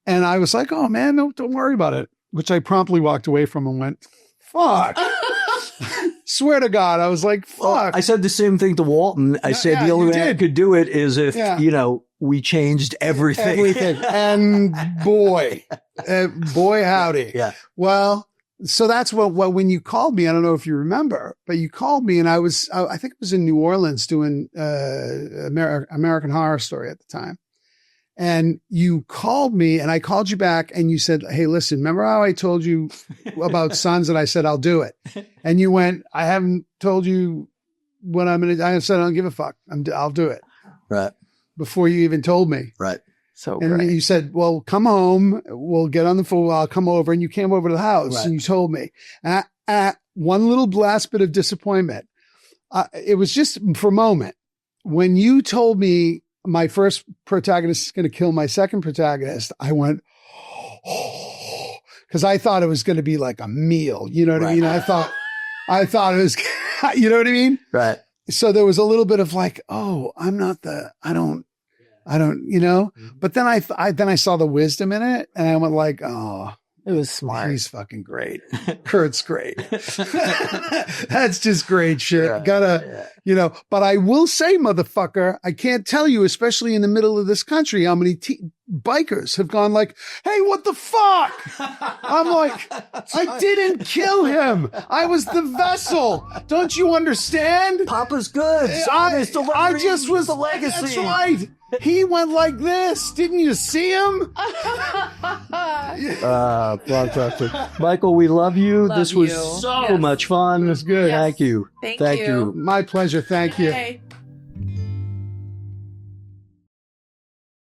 And I was like, oh, man, no, don't worry about it, which I promptly walked away from and went, fuck. Swear to God, I was like, fuck. Well, I said the same thing to Walton. I said the only way I could do it is if, you know, we changed everything. And boy, howdy. Yeah. Well, so that's what when you called me, I don't know if you remember, but you called me and I think it was in New Orleans doing American Horror Story at the time. And you called me and I called you back and you said, hey, listen, remember how I told you about Sons and I said, I'll do it. And you went, I haven't told you what I'm going to, I said, I don't give a fuck. I'll do it. Right. Before you even told me. Right. So and great. you said, well, come home. We'll get on the phone. I'll come over. And you came over to the house and you told me. And one little last bit of disappointment. It was just for a moment. When you told me my first protagonist is going to kill my second protagonist, I went, oh, because I thought it was going to be like a meal. You know what I mean? I thought it was, you know what I mean? Right. So there was a little bit of like, oh, I don't, you know, but then I saw the wisdom in it and I went like, oh, it was smart. He's fucking great. Kurt's great. That's just great shit. You know, but I will say, motherfucker, I can't tell you, especially in the middle of this country, how many bikers have gone like, hey, what the fuck? I'm like, I didn't kill him. I was the vessel. Don't you understand? Papa's good. I just was the legacy. That's right. He went like this. Didn't you see him? Fantastic. Michael, we love you. This was so much fun. It was good. Thank you. Thank you. My pleasure. Thank you. Hey.